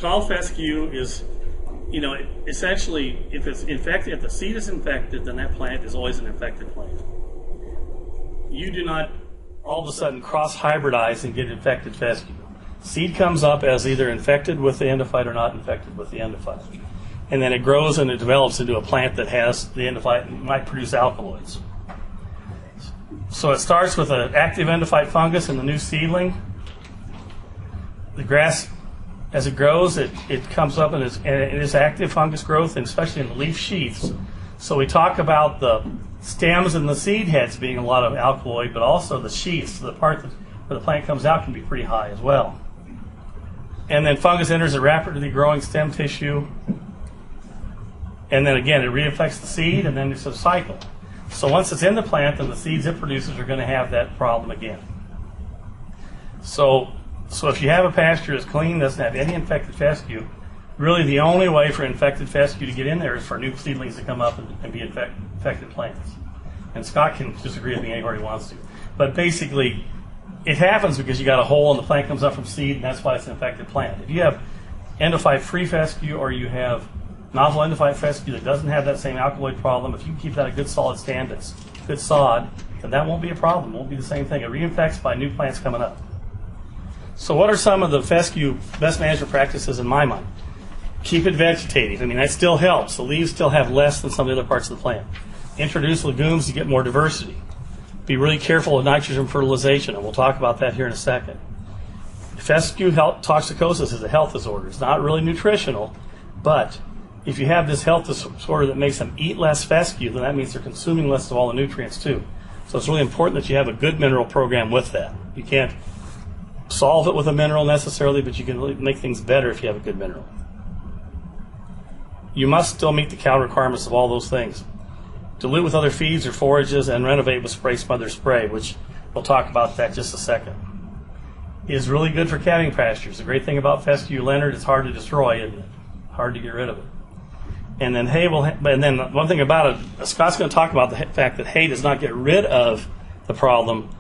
tall fescue is, it's actually, if it's infected, if the seed is infected, then that plant is always an infected plant. You do not all of a sudden cross-hybridize and get infected fescue. Seed comes up as either infected with the endophyte or not infected with the endophyte. And then it grows and it develops into a plant that has the endophyte and might produce alkaloids. So it starts with an active endophyte fungus in the new seedling. The grass, as it grows, it comes up and it is active fungus growth, and especially in the leaf sheaths. So we talk about the stems and the seed heads being a lot of alkaloid, but also the sheaths, the part where the plant comes out, can be pretty high as well. And then fungus enters a rapidly growing stem tissue, and then again it reinfects the seed, and then it's a cycle. So once it's in the plant, then the seeds it produces are going to have that problem again. So if you have a pasture that's clean, doesn't have any infected fescue, really the only way for infected fescue to get in there is for new seedlings to come up and be infected plants. And Scott can disagree with me anywhere he wants to. But basically, it happens because you got a hole and the plant comes up from seed, and that's why it's an infected plant. If you have endophyte-free fescue, or you have novel endophyte fescue that doesn't have that same alkaloid problem, if you can keep that a good solid stand, that's good sod, then that won't be a problem. It won't be the same thing. It reinfects by new plants coming up. So what are some of the fescue best management practices in my mind? Keep it vegetative. I mean, that still helps. The leaves still have less than some of the other parts of the plant. Introduce legumes to get more diversity. Be really careful with nitrogen fertilization, and we'll talk about that here in a second. Fescue toxicosis is a health disorder. It's not really nutritional, but if you have this health disorder that makes them eat less fescue, then that means they're consuming less of all the nutrients too. So it's really important that you have a good mineral program with that. You can't solve it with a mineral necessarily, but you can really make things better if you have a good mineral. You must still meet the cow requirements of all those things. Dilute with other feeds or forages, and renovate with spray smother spray, which we'll talk about that in just a second. Is really good for calving pastures. The great thing about Fescue Leonard, it's hard to destroy, isn't it? Hard to get rid of it. And then hay will, and then one thing about it, Scott's going to talk about the fact that hay does not get rid of the problem,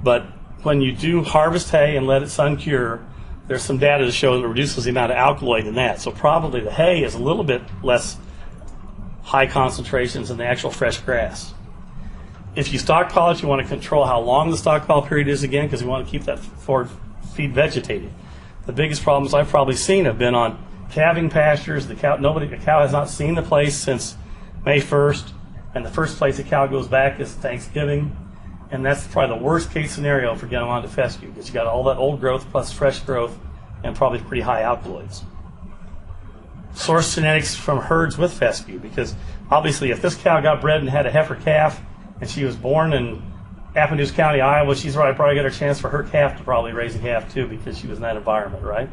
but when you do harvest hay and let it sun cure, there's some data to show that it reduces the amount of alkaloid in that. So probably the hay is a little bit less high concentrations than the actual fresh grass. If you stockpile it, you want to control how long the stockpile period is again, because you want to keep that forward feed vegetated. The biggest problems I've probably seen have been on calving pastures. The cow has not seen the place since May 1st, and the first place a cow goes back is Thanksgiving, and that's probably the worst case scenario for getting on to fescue, because you got all that old growth plus fresh growth and probably pretty high alkaloids. Source genetics from herds with fescue, because obviously if this cow got bred and had a heifer calf and she was born in Appanoose County, Iowa, she's probably got a chance for her calf to probably raise a calf too, because she was in that environment, right?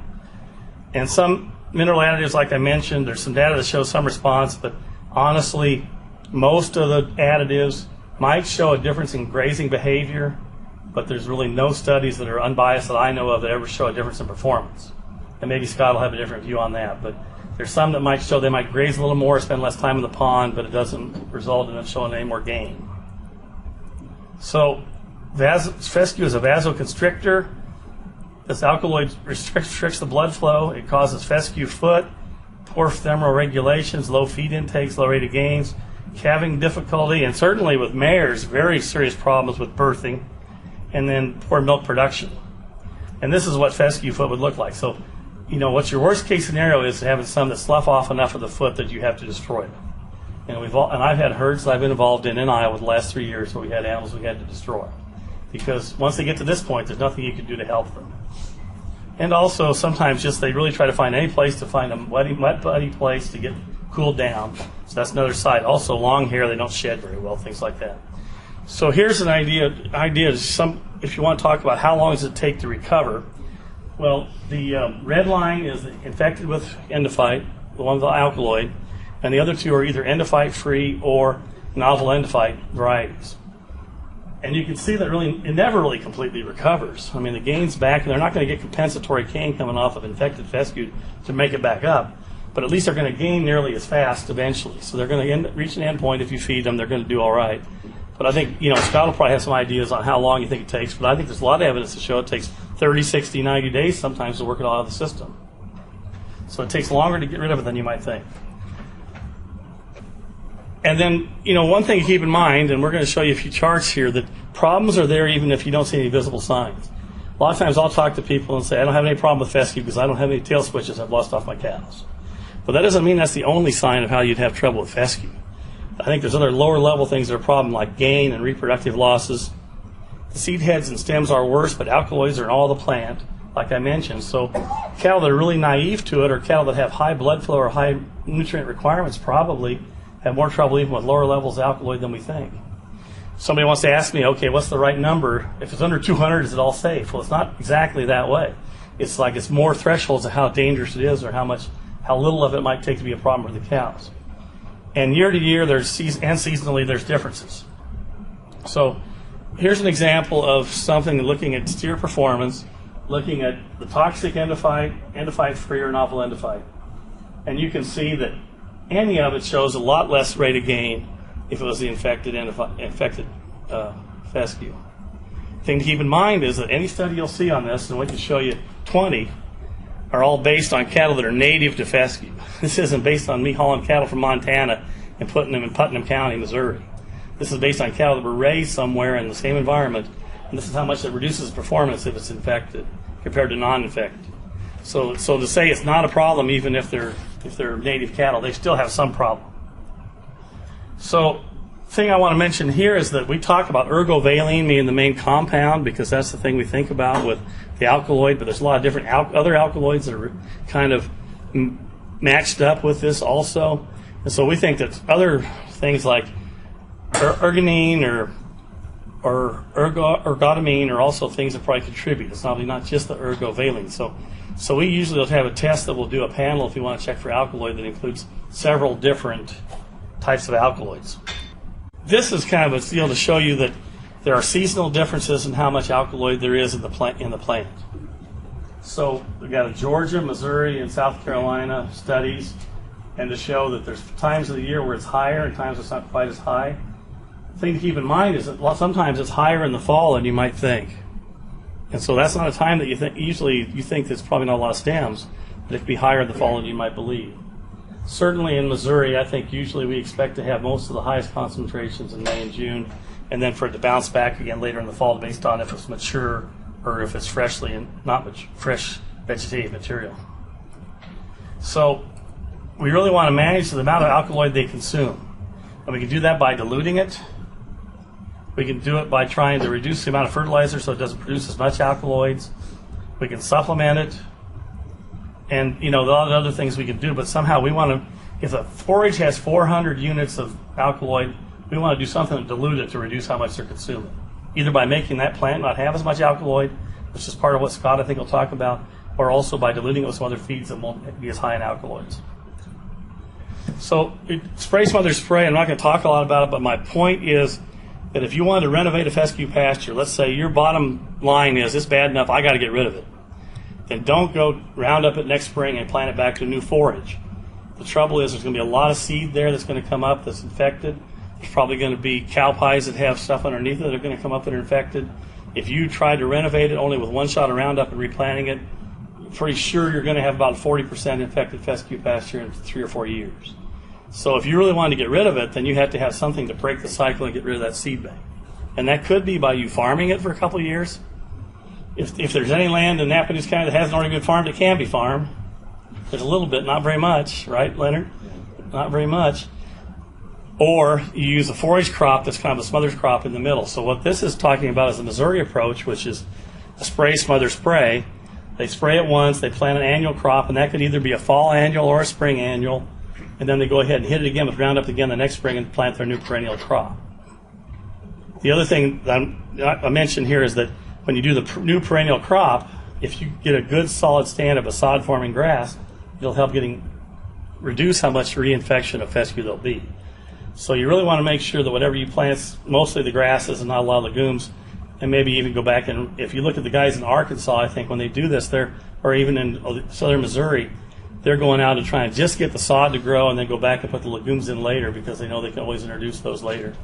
And some mineral additives, like I mentioned, there's some data that shows some response, but honestly, most of the additives might show a difference in grazing behavior, but there's really no studies that are unbiased that I know of that ever show a difference in performance. And maybe Scott will have a different view on that, but there's some that might show they might graze a little more, spend less time in the pond, but it doesn't result in it showing any more gain. So fescue is a vasoconstrictor. This alkaloid restricts the blood flow. It causes fescue foot, poor femoral regulations, low feed intakes, low rate of gains, calving difficulty, and certainly with mares, very serious problems with birthing, and then poor milk production. And this is what fescue foot would look like. So, what's your worst case scenario is having some that slough off enough of the foot that you have to destroy them. And I've had herds that I've been involved in Iowa the last 3 years where we had animals we had to destroy, because once they get to this point, there's nothing you can do to help them. And also sometimes just they really try to find any place to find a wet buddy place to get cooled down. So that's another side. Also long hair, they don't shed very well, things like that. So here's an idea if you want to talk about how long does it take to recover. Well, the red line is infected with endophyte, the one with the alkaloid, and the other two are either endophyte-free or novel endophyte varieties. And you can see that it never really completely recovers. I mean, the gain's back, and they're not going to get compensatory gain coming off of infected fescue to make it back up, but at least they're going to gain nearly as fast eventually. So they're going to reach an end point. If you feed them, they're going to do all right. But I think, Scott will probably have some ideas on how long you think it takes, but I think there's a lot of evidence to show it takes 30, 60, 90 days sometimes to work it all out of the system. So it takes longer to get rid of it than you might think. And then, one thing to keep in mind, and we're going to show you a few charts here, that problems are there even if you don't see any visible signs. A lot of times I'll talk to people and say, I don't have any problem with fescue because I don't have any tail switches I've lost off my cows. But that doesn't mean that's the only sign of how you'd have trouble with fescue. I think there's other lower level things that are a problem, like gain and reproductive losses. The seed heads and stems are worse, but alkaloids are in all the plant, like I mentioned. So cattle that are really naive to it, or cattle that have high blood flow or high nutrient requirements, probably have more trouble even with lower levels of alkaloid than we think. Somebody wants to ask me, okay, what's the right number? If it's under 200, is it all safe? Well, it's not exactly that way. It's like it's more thresholds of how dangerous it is or how little of it might take to be a problem for the cows. And year to year, and seasonally, there's differences. So here's an example of something looking at steer performance, looking at the toxic endophyte, endophyte-free or novel endophyte. And you can see that any of it shows a lot less rate of gain if it was the infected fescue. Thing to keep in mind is that any study you'll see on this, and we can show you 20, are all based on cattle that are native to fescue. This isn't based on me hauling cattle from Montana and putting them in Putnam County, Missouri. This is based on cattle that were raised somewhere in the same environment, and this is how much it reduces performance if it's infected compared to non-infected. So to say it's not a problem even if they're native cattle, they still have some problem. So the thing I want to mention here is that we talk about ergovaline being the main compound because that's the thing we think about with the alkaloid, but there's a lot of different other alkaloids that are kind of matched up with this also. And so we think that other things like ergonine or ergotamine are also things that probably contribute. It's not just the ergovaline. So we usually will have a test that we'll do a panel if you want to check for alkaloid that includes several different types of alkaloids. This is kind of a deal to show you that there are seasonal differences in how much alkaloid there is in the plant. So we've got a Georgia, Missouri, and South Carolina studies, and to show that there's times of the year where it's higher and times it's not quite as high. The thing to keep in mind is that sometimes it's higher in the fall than you might think. And so that's not a time that usually you think there's probably not a lot of stems, but it could be higher in the fall than you might believe. Certainly in Missouri, I think usually we expect to have most of the highest concentrations in May and June, and then for it to bounce back again later in the fall based on if it's mature or if it's freshly and not fresh vegetative material. So we really want to manage the amount of alkaloid they consume. And we can do that by diluting it. We can do it by trying to reduce the amount of fertilizer so it doesn't produce as much alkaloids. We can supplement it. And, a lot of other things we can do, but somehow we want to, if a forage has 400 units of alkaloid, we want to do something to dilute it to reduce how much they're consuming. Either by making that plant not have as much alkaloid, which is part of what Scott I think will talk about, or also by diluting it with some other feeds that won't be as high in alkaloids. So spray smother spray, I'm not going to talk a lot about it, but my point is that if you want to renovate a fescue pasture, let's say your bottom line is, it's bad enough, I got to get rid of it. Then don't go round up it next spring and plant it back to new forage. The trouble is there's going to be a lot of seed there that's going to come up that's infected. There's probably going to be cow pies that have stuff underneath it that are going to come up that are infected. If you try to renovate it only with one shot of Roundup and replanting it, I'm pretty sure you're going to have about 40% infected fescue pasture in 3 or 4 years. So if you really want to get rid of it, then you have to have something to break the cycle and get rid of that seed bank. And that could be by you farming it for a couple of years. If there's any land in Napa News County that hasn't already been farmed, it can be farmed. There's a little bit, not very much, right, Leonard? Not very much. Or you use a forage crop that's kind of a smothered crop in the middle. So what this is talking about is the Missouri approach, which is a spray, smother, spray. They spray it once, they plant an annual crop, and that could either be a fall annual or a spring annual. And then they go ahead and hit it again with Roundup again the next spring and plant their new perennial crop. The other thing that I mentioned here is that when you do the new perennial crop, if you get a good solid stand of a sod-forming grass, it'll help reduce how much reinfection of fescue there'll be. So you really want to make sure that whatever you plant, mostly the grasses and not a lot of legumes, and maybe even go back and, if you look at the guys in Arkansas, I think when they do this, or even in southern Missouri, they're going out and trying to just get the sod to grow and then go back and put the legumes in later because they know they can always introduce those later.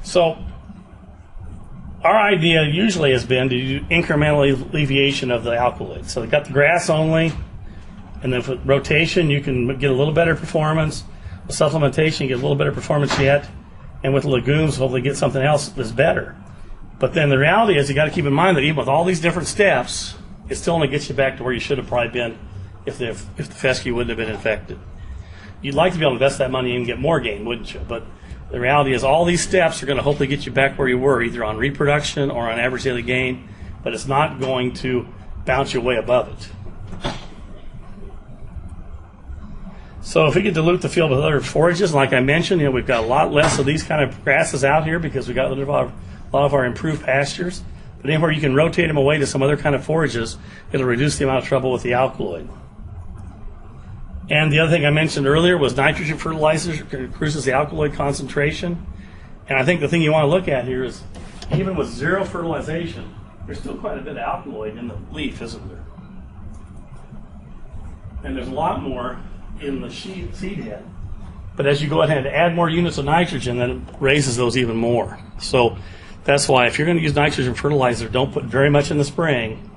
So our idea usually has been to do incremental alleviation of the alkaloid. So they got the grass only, and then with rotation you can get a little better performance. With supplementation you get a little better performance yet, and with legumes hopefully get something else that's better. But then the reality is you got to keep in mind that even with all these different steps, it still only gets you back to where you should have probably been if the fescue wouldn't have been infected. You'd like to be able to invest that money and get more gain, wouldn't you? But the reality is all these steps are going to hopefully get you back where you were, either on reproduction or on average daily gain, but it's not going to bounce you way above it. So if we could dilute the field with other forages, like I mentioned, we've got a lot less of these kind of grasses out here because we've got a lot of our improved pastures. But anywhere you can rotate them away to some other kind of forages, it'll reduce the amount of trouble with the alkaloid. And the other thing I mentioned earlier was nitrogen fertilizers increases the alkaloid concentration. And I think the thing you want to look at here is even with zero fertilization, there's still quite a bit of alkaloid in the leaf, isn't there? And there's a lot more in the seed head. But as you go ahead and add more units of nitrogen, then it raises those even more. So that's why if you're going to use nitrogen fertilizer, don't put very much in the spring.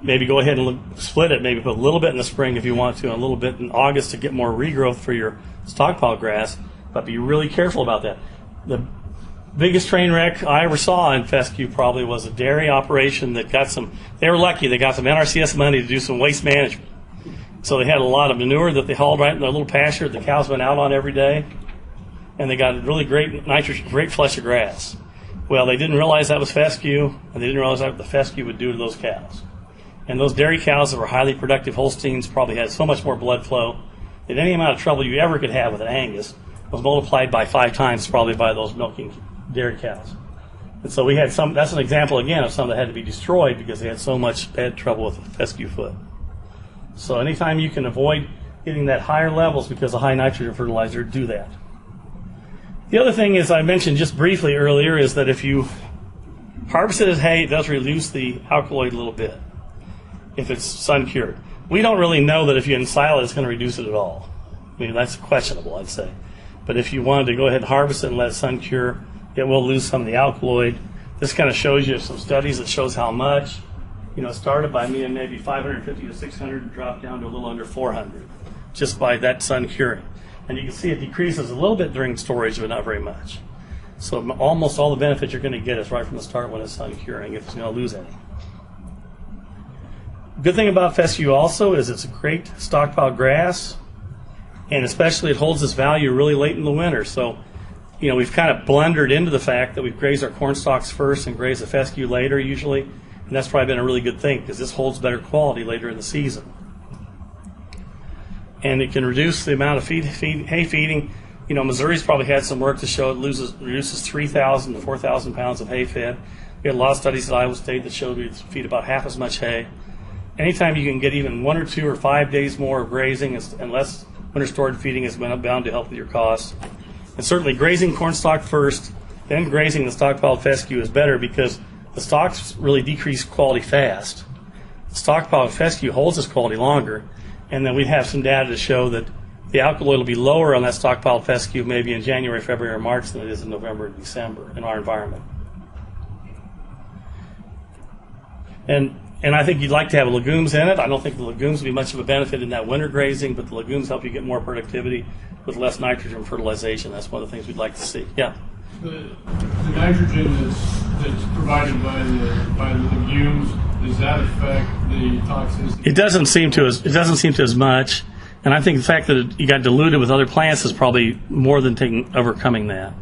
Maybe go ahead and split it. Maybe put a little bit in the spring if you want to, and a little bit in August to get more regrowth for your stockpile grass. But be really careful about that. The biggest train wreck I ever saw in fescue probably was a dairy operation that got some. They were lucky. They got some NRCS money to do some waste management. So they had a lot of manure that they hauled right in their little pasture that the cows went out on every day, and they got really great nitrogen, great flush of grass. Well, they didn't realize that was fescue, and they didn't realize what the fescue would do to those cows. And those dairy cows that were highly productive Holsteins probably had so much more blood flow that any amount of trouble you ever could have with an Angus was multiplied by 5 times probably by those milking dairy cows. And so we had some. That's an example again of some that had to be destroyed because they had so much bad trouble with the fescue foot. So anytime you can avoid getting that higher levels because of high nitrogen fertilizer, do that. The other thing is I mentioned just briefly earlier is that if you harvest it as hay, it does reduce the alkaloid a little bit if it's sun cured. We don't really know that if you ensile it, it's going to reduce it at all. I mean, that's questionable, I'd say. But if you wanted to go ahead and harvest it and let it sun cure, it will lose some of the alkaloid. This kind of shows you some studies that shows how much. It started by me and maybe 550 to 600 and dropped down to a little under 400 just by that sun curing. And you can see it decreases a little bit during storage, but not very much. So almost all the benefit you're going to get is right from the start when it's sun curing, if it's going to lose any. Good thing about fescue also is it's a great stockpile grass, and especially it holds its value really late in the winter. So, we've kind of blundered into the fact that we've grazed our corn stalks first and grazed the fescue later usually, and that's probably been a really good thing because this holds better quality later in the season. And it can reduce the amount of hay feeding. Missouri's probably had some work to show it reduces 3,000 to 4,000 pounds of hay fed. We had a lot of studies at Iowa State that showed we feed about half as much hay. Anytime you can get even 1 or 2 or 5 days more of grazing and less winter stored feeding is bound to help with your costs. And certainly grazing corn stalk first, then grazing the stockpiled fescue is better because the stalks really decrease quality fast. The stockpiled fescue holds its quality longer, and then we have some data to show that the alkaloid will be lower on that stockpiled fescue maybe in January, February, or March than it is in November and December in our environment. And I think you'd like to have legumes in it. I don't think the legumes will be much of a benefit in that winter grazing, but the legumes help you get more productivity with less nitrogen fertilization. That's one of the things we'd like to see. Yeah. The nitrogen that's provided by the legumes, does that affect the toxicity? It doesn't seem to as much, and I think the fact that you got diluted with other plants is probably more than overcoming that.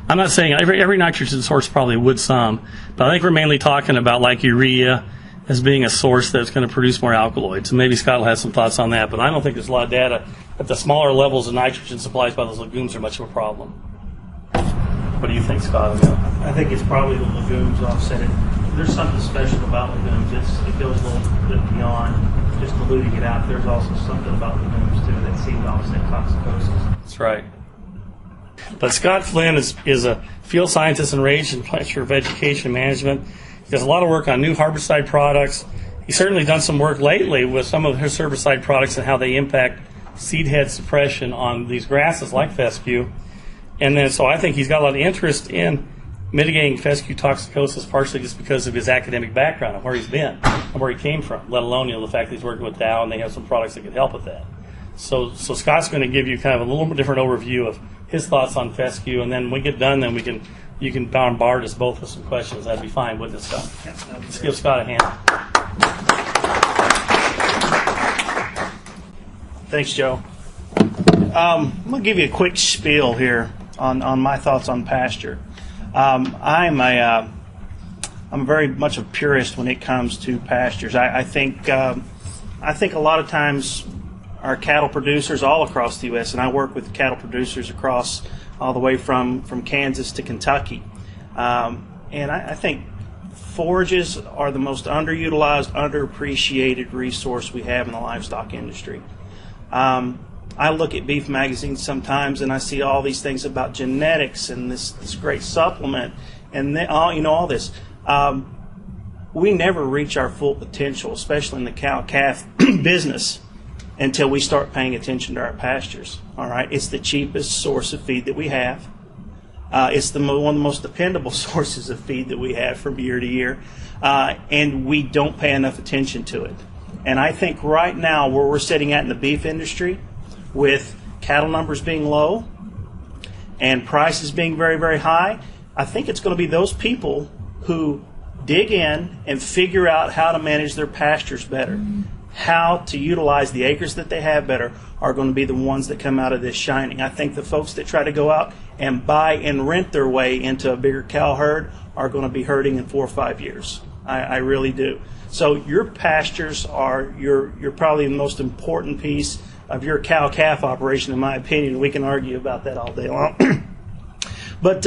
I'm not saying every nitrogen source probably would some, but I think we're mainly talking about like urea as being a source that's going to produce more alkaloids. And maybe Scott will have some thoughts on that, but I don't think there's a lot of data that the smaller levels of nitrogen supplies by those legumes are much of a problem. What do you think, Scott? I think it's probably the legumes offset it. There's something special about legumes. It goes a little bit beyond just diluting it out. There's also something about legumes, too, that seem to offset toxicosis. That's right. But Scott Flynn is a field scientist enraged in planter vegetation management. He does a lot of work on new herbicide products. He's certainly done some work lately with some of his herbicide products and how they impact seed head suppression on these grasses like fescue. And then, so I think he's got a lot of interest in mitigating fescue toxicosis partially just because of his academic background and where he's been and where he came from, let alone the fact that he's working with Dow and they have some products that could help with that. So Scott's going to give you kind of a little bit different overview of his thoughts on fescue, and then when we get done, then you can bombard us both with some questions. That'd be fine, wouldn't it, Scott? Yeah, Let's give Scott a hand. Thanks, Joe. I'm going to give you a quick spiel here on my thoughts on pasture. I'm very much a purist when it comes to pastures. I think a lot of times our cattle producers all across the U.S., and I work with cattle producers across all the way from Kansas to Kentucky, and I think forages are the most underutilized, underappreciated resource we have in the livestock industry. I look at beef magazines sometimes and I see all these things about genetics and this great supplement and all this. We never reach our full potential, especially in the cow-calf business, until we start paying attention to our pastures. All right, it's the cheapest source of feed that we have. It's one of the most dependable sources of feed that we have from year to year, and we don't pay enough attention to it. And I think right now where we're sitting at in the beef industry, with cattle numbers being low and prices being very, very high, I think it's going to be those people who dig in and figure out how to manage their pastures better, how to utilize the acres that they have better, are going to be the ones that come out of this shining. I think the folks that try to go out and buy and rent their way into a bigger cow herd are going to be hurting in 4 or 5 years. I really do. So your pastures are you're probably the most important piece of your cow-calf operation, in my opinion. We can argue about that all day long. But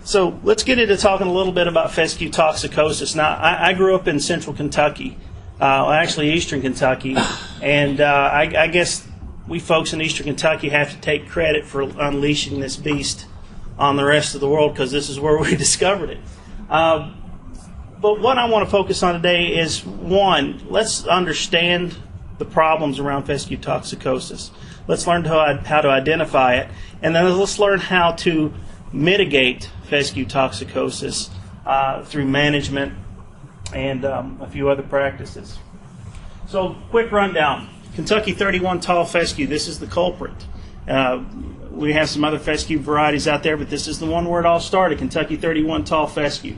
so let's get into talking a little bit about fescue toxicosis. Now, I grew up in central Kentucky, actually eastern Kentucky, and I guess we folks in eastern Kentucky have to take credit for unleashing this beast on the rest of the world, because this is where we discovered it. But what I want to focus on today is, one, let's understand the problems around fescue toxicosis. Let's learn how to identify it, and then let's learn how to mitigate fescue toxicosis through management and a few other practices. So, quick rundown. Kentucky 31 Tall Fescue, this is the culprit. We have some other fescue varieties out there, but this is the one where it all started, Kentucky 31 Tall Fescue.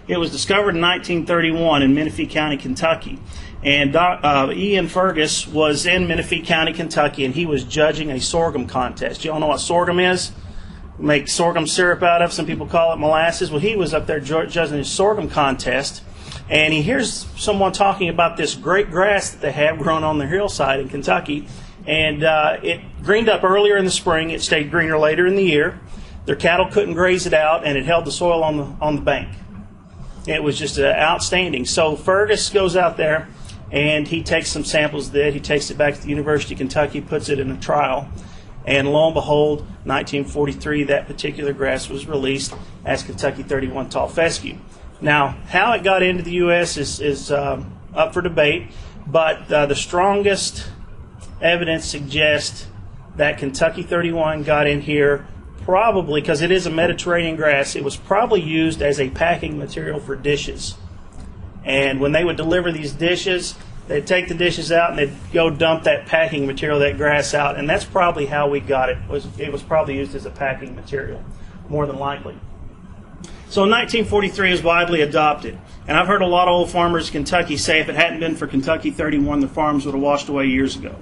It was discovered in 1931 in Menifee County, Kentucky. And Ian Fergus was in Menifee County, Kentucky, and he was judging a sorghum contest. You all know what sorghum is? We make sorghum syrup out of. Some people call it molasses. Well, he was up there judging a sorghum contest, and he hears someone talking about this great grass that they have growing on their hillside in Kentucky. And it greened up earlier in the spring. It stayed greener later in the year. Their cattle couldn't graze it out, and it held the soil on the bank. It was just outstanding. So Fergus goes out there, and he takes some samples of it. He takes it back to the University of Kentucky, puts it in a trial, and lo and behold, 1943, that particular grass was released as Kentucky 31 Tall Fescue. Now, how it got into the U.S. is up for debate, but the strongest evidence suggests that Kentucky 31 got in here probably because it is a Mediterranean grass. It was probably used as a packing material for dishes. And when they would deliver these dishes, they'd take the dishes out and they'd go dump that packing material, that grass out, and that's probably how we got it. It was probably used as a packing material, more than likely. So in 1943 it was widely adopted. And I've heard a lot of old farmers in Kentucky say if it hadn't been for Kentucky 31, the farms would have washed away years ago.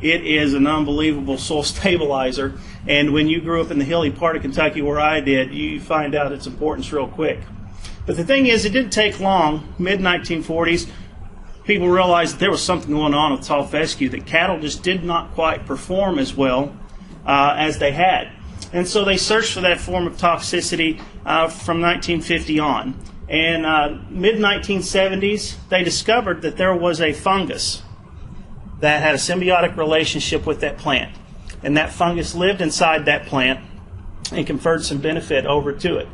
It is an unbelievable soil stabilizer, and when you grew up in the hilly part of Kentucky where I did, you find out its importance real quick. But the thing is, it didn't take long, mid-1940s, people realized that there was something going on with tall fescue, that cattle just did not quite perform as well as they had. And so they searched for that form of toxicity from 1950 on. And mid-1970s, they discovered that there was a fungus that had a symbiotic relationship with that plant. And that fungus lived inside that plant and conferred some benefit over to it.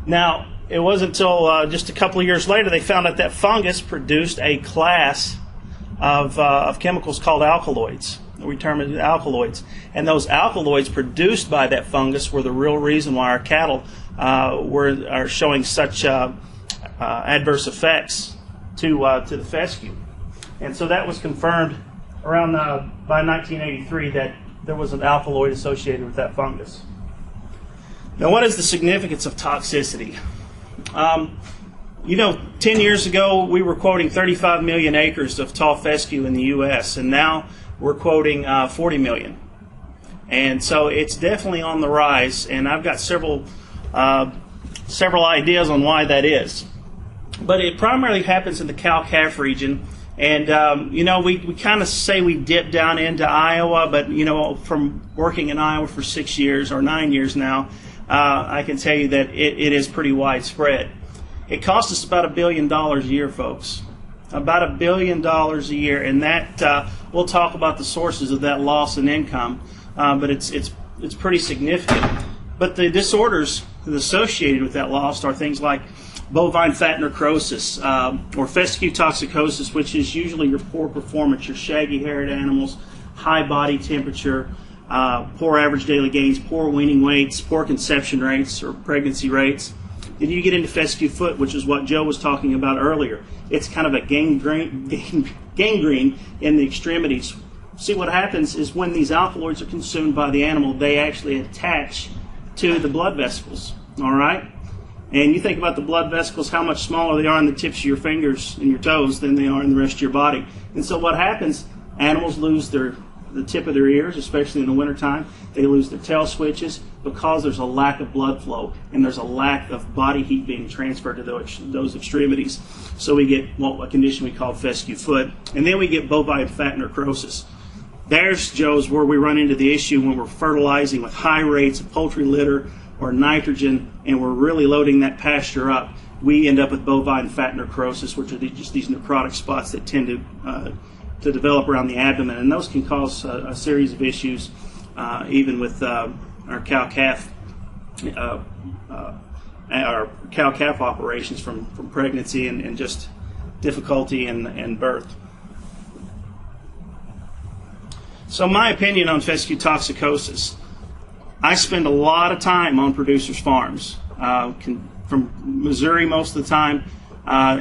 Now, it wasn't until just a couple of years later they found out that fungus produced a class of chemicals called alkaloids. we term it alkaloids. And those alkaloids produced by that fungus were the real reason why our cattle are showing such adverse effects to the fescue. And so that was confirmed around by 1983 that there was an alkaloid associated with that fungus. Now, what is the significance of toxicity? 10 years ago, we were quoting 35 million acres of tall fescue in the U.S., and now we're quoting 40 million. And so it's definitely on the rise, and I've got several ideas on why that is. But it primarily happens in the cow-calf region, and we kind of say we dip down into Iowa, but from working in Iowa for 6 years or 9 years now, I can tell you that it is pretty widespread. It costs us about $1 billion a year, folks. About $1 billion a year, and that we'll talk about the sources of that loss in income, but it's pretty significant. But the disorders associated with that loss are things like bovine fat necrosis or Fescue Toxicosis, which is usually your poor performance, your shaggy-haired animals, high body temperature, poor average daily gains, poor weaning weights, poor conception rates or pregnancy rates. Then you get into fescue foot, which is what Joe was talking about earlier. It's kind of a gangrene in the extremities. See, what happens is when these alkaloids are consumed by the animal, they actually attach to the blood vesicles, all right? And you think about the blood vesicles, how much smaller they are on the tips of your fingers and your toes than they are in the rest of your body. And so what happens, animals lose the tip of their ears, especially in the wintertime. They lose their tail switches because there's a lack of blood flow and there's a lack of body heat being transferred to those extremities. So we get a condition we call fescue foot. And then we get bovine fat necrosis. There's, Joe's, where we run into the issue when we're fertilizing with high rates of poultry litter or nitrogen and we're really loading that pasture up. We end up with bovine fat necrosis, which are just these necrotic spots that tend to develop around the abdomen, and those can cause a series of issues, even with our cow-calf operations from pregnancy and just difficulty in birth. So my opinion on Fescue Toxicosis, I spend a lot of time on producers' farms, from Missouri most of the time,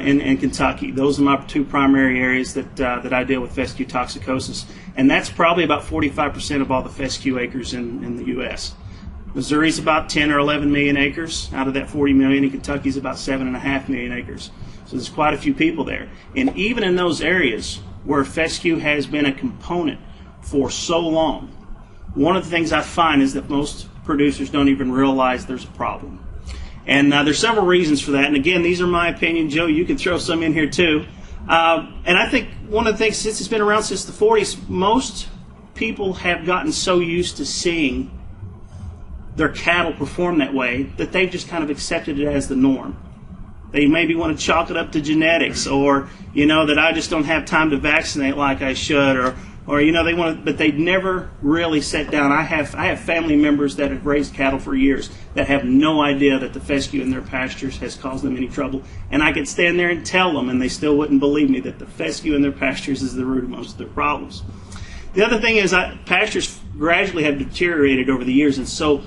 in Kentucky. Those are my two primary areas that I deal with Fescue Toxicosis, and that's probably about 45% of all the fescue acres in the U.S. Missouri's about 10 or 11 million acres out of that 40 million, and Kentucky's about 7.5 million acres. So there's quite a few people there. And even in those areas where fescue has been a component for so long, one of the things I find is that most producers don't even realize there's a problem. And there's several reasons for that. And again, these are my opinion. Joe, you can throw some in here too. And I think one of the things, since it's been around since the 40s, most people have gotten so used to seeing their cattle perform that way that they've just kind of accepted it as the norm. They maybe want to chalk it up to genetics, or that I just don't have time to vaccinate like I should, or they want to, but they never really sat down. I have family members that have raised cattle for years that have no idea that the fescue in their pastures has caused them any trouble, and I could stand there and tell them, and they still wouldn't believe me that the fescue in their pastures is the root of most of their problems. The other thing is pastures gradually have deteriorated over the years, and so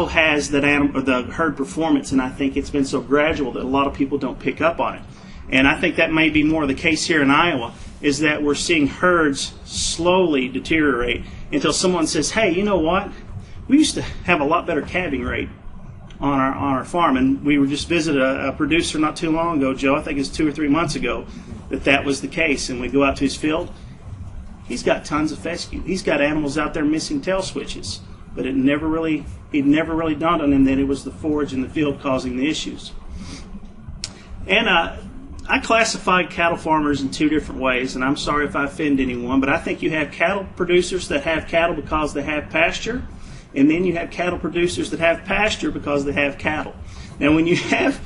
has that animal, or the herd performance, and I think it's been so gradual that a lot of people don't pick up on it. And I think that may be more the case here in Iowa, is that we're seeing herds slowly deteriorate until someone says, hey, you know what? We used to have a lot better calving rate on our farm. And we were just visited a producer not too long ago, Joe, I think it's 2 or 3 months ago, that was the case. And we go out to his field, he's got tons of fescue. He's got animals out there missing tail switches. But it never really dawned on him that it was the forage in the field causing the issues. And I classified cattle farmers in 2 different ways, and I'm sorry if I offend anyone, but I think you have cattle producers that have cattle because they have pasture, and then you have cattle producers that have pasture because they have cattle. Now, when you have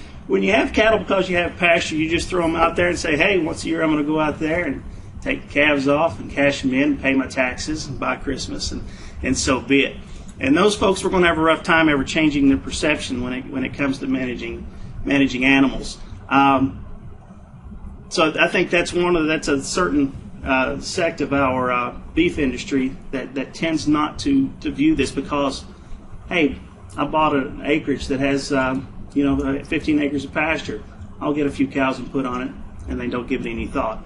cattle because you have pasture, you just throw them out there and say, hey, once a year I'm going to go out there and take the calves off and cash them in and pay my taxes and buy Christmas, and so be it. And those folks were going to have a rough time ever changing their perception when it comes to managing animals. So I think that's a certain sect of our beef industry that tends not to view this because, hey, I bought an acreage that has 15 acres of pasture. I'll get a few cows and put on it, and they don't give it any thought.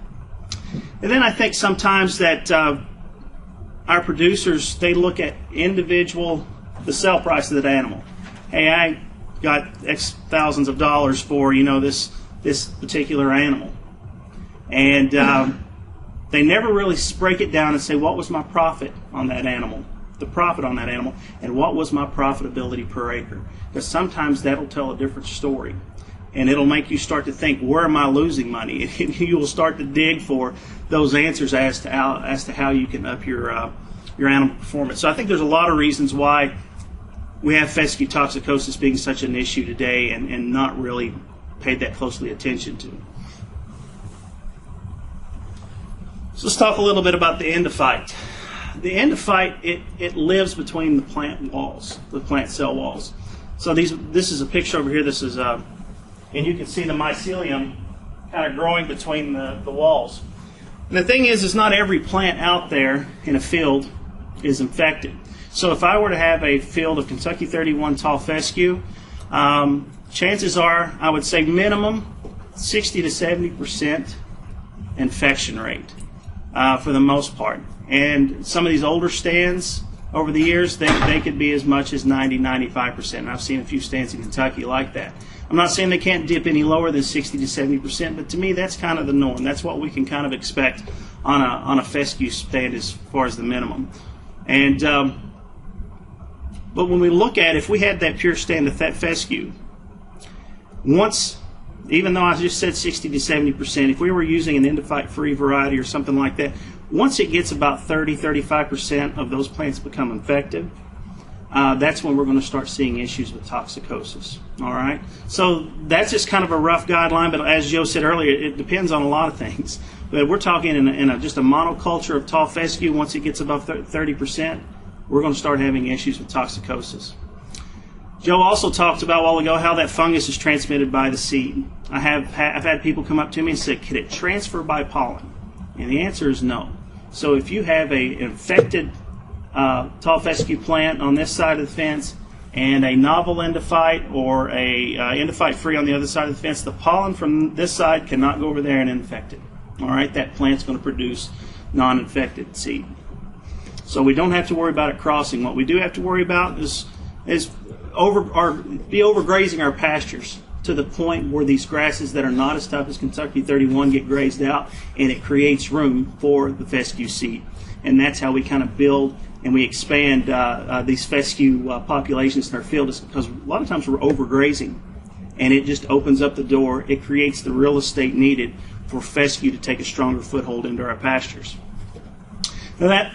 And then I think sometimes that our producers, they look at the sell price of that animal. Hey, I got X thousands of dollars for this particular animal, and they never really break it down and say, what was my profit on that animal, and what was my profitability per acre? Because sometimes that'll tell a different story, and it'll make you start to think, where am I losing money? And you will start to dig for those answers as to how you can up your animal performance. So I think there's a lot of reasons why we have fescue toxicosis being such an issue today and not really paid that closely attention to. So let's talk a little bit about the endophyte. The endophyte, it lives between the plant walls, the plant cell walls. So this is a picture over here. This is and you can see the mycelium kind of growing between the walls. And the thing is not every plant out there in a field is infected. So if I were to have a field of Kentucky 31 tall fescue, chances are I would say minimum 60 to 70% infection rate for the most part. And some of these older stands over the years, they could be as much as 90, 95%. And I've seen a few stands in Kentucky like that. I'm not saying they can't dip any lower than 60 to 70%, but to me that's kind of the norm. That's what we can kind of expect on a fescue stand as far as the minimum. And but when we look at, if we had that pure stand of that fescue, even though I just said 60 to 70%, if we were using an endophyte-free variety or something like that, once it gets about 30-35% of those plants become infected, that's when we're going to start seeing issues with toxicosis. All right, so that's just kind of a rough guideline, but as Joe said earlier, it depends on a lot of things. But we're talking in just a monoculture of tall fescue. Once it gets above 30%, we're going to start having issues with toxicosis. Joe also talked about a while ago how that fungus is transmitted by the seed. I've had people come up to me and say, could it transfer by pollen? And the answer is no. So if you have an infected tall fescue plant on this side of the fence and a novel endophyte or a endophyte free on the other side of the fence, the pollen from this side cannot go over there and infect it. All right, that plant's going to produce non-infected seed. So we don't have to worry about it crossing. What we do have to worry about is overgrazing our pastures to the point where these grasses that are not as tough as Kentucky 31 get grazed out, and it creates room for the fescue seed. And that's how we kind of build and we expand these fescue populations in our field, is because a lot of times we're overgrazing, and it just opens up the door. It creates the real estate needed for fescue to take a stronger foothold into our pastures. Now that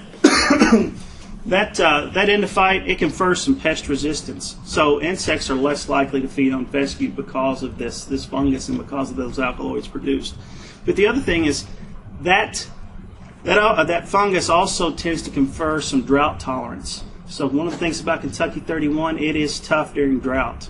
that endophyte, it confers some pest resistance. So insects are less likely to feed on fescue because of this fungus and because of those alkaloids produced. But the other thing is that fungus also tends to confer some drought tolerance. So one of the things about Kentucky 31, it is tough during drought.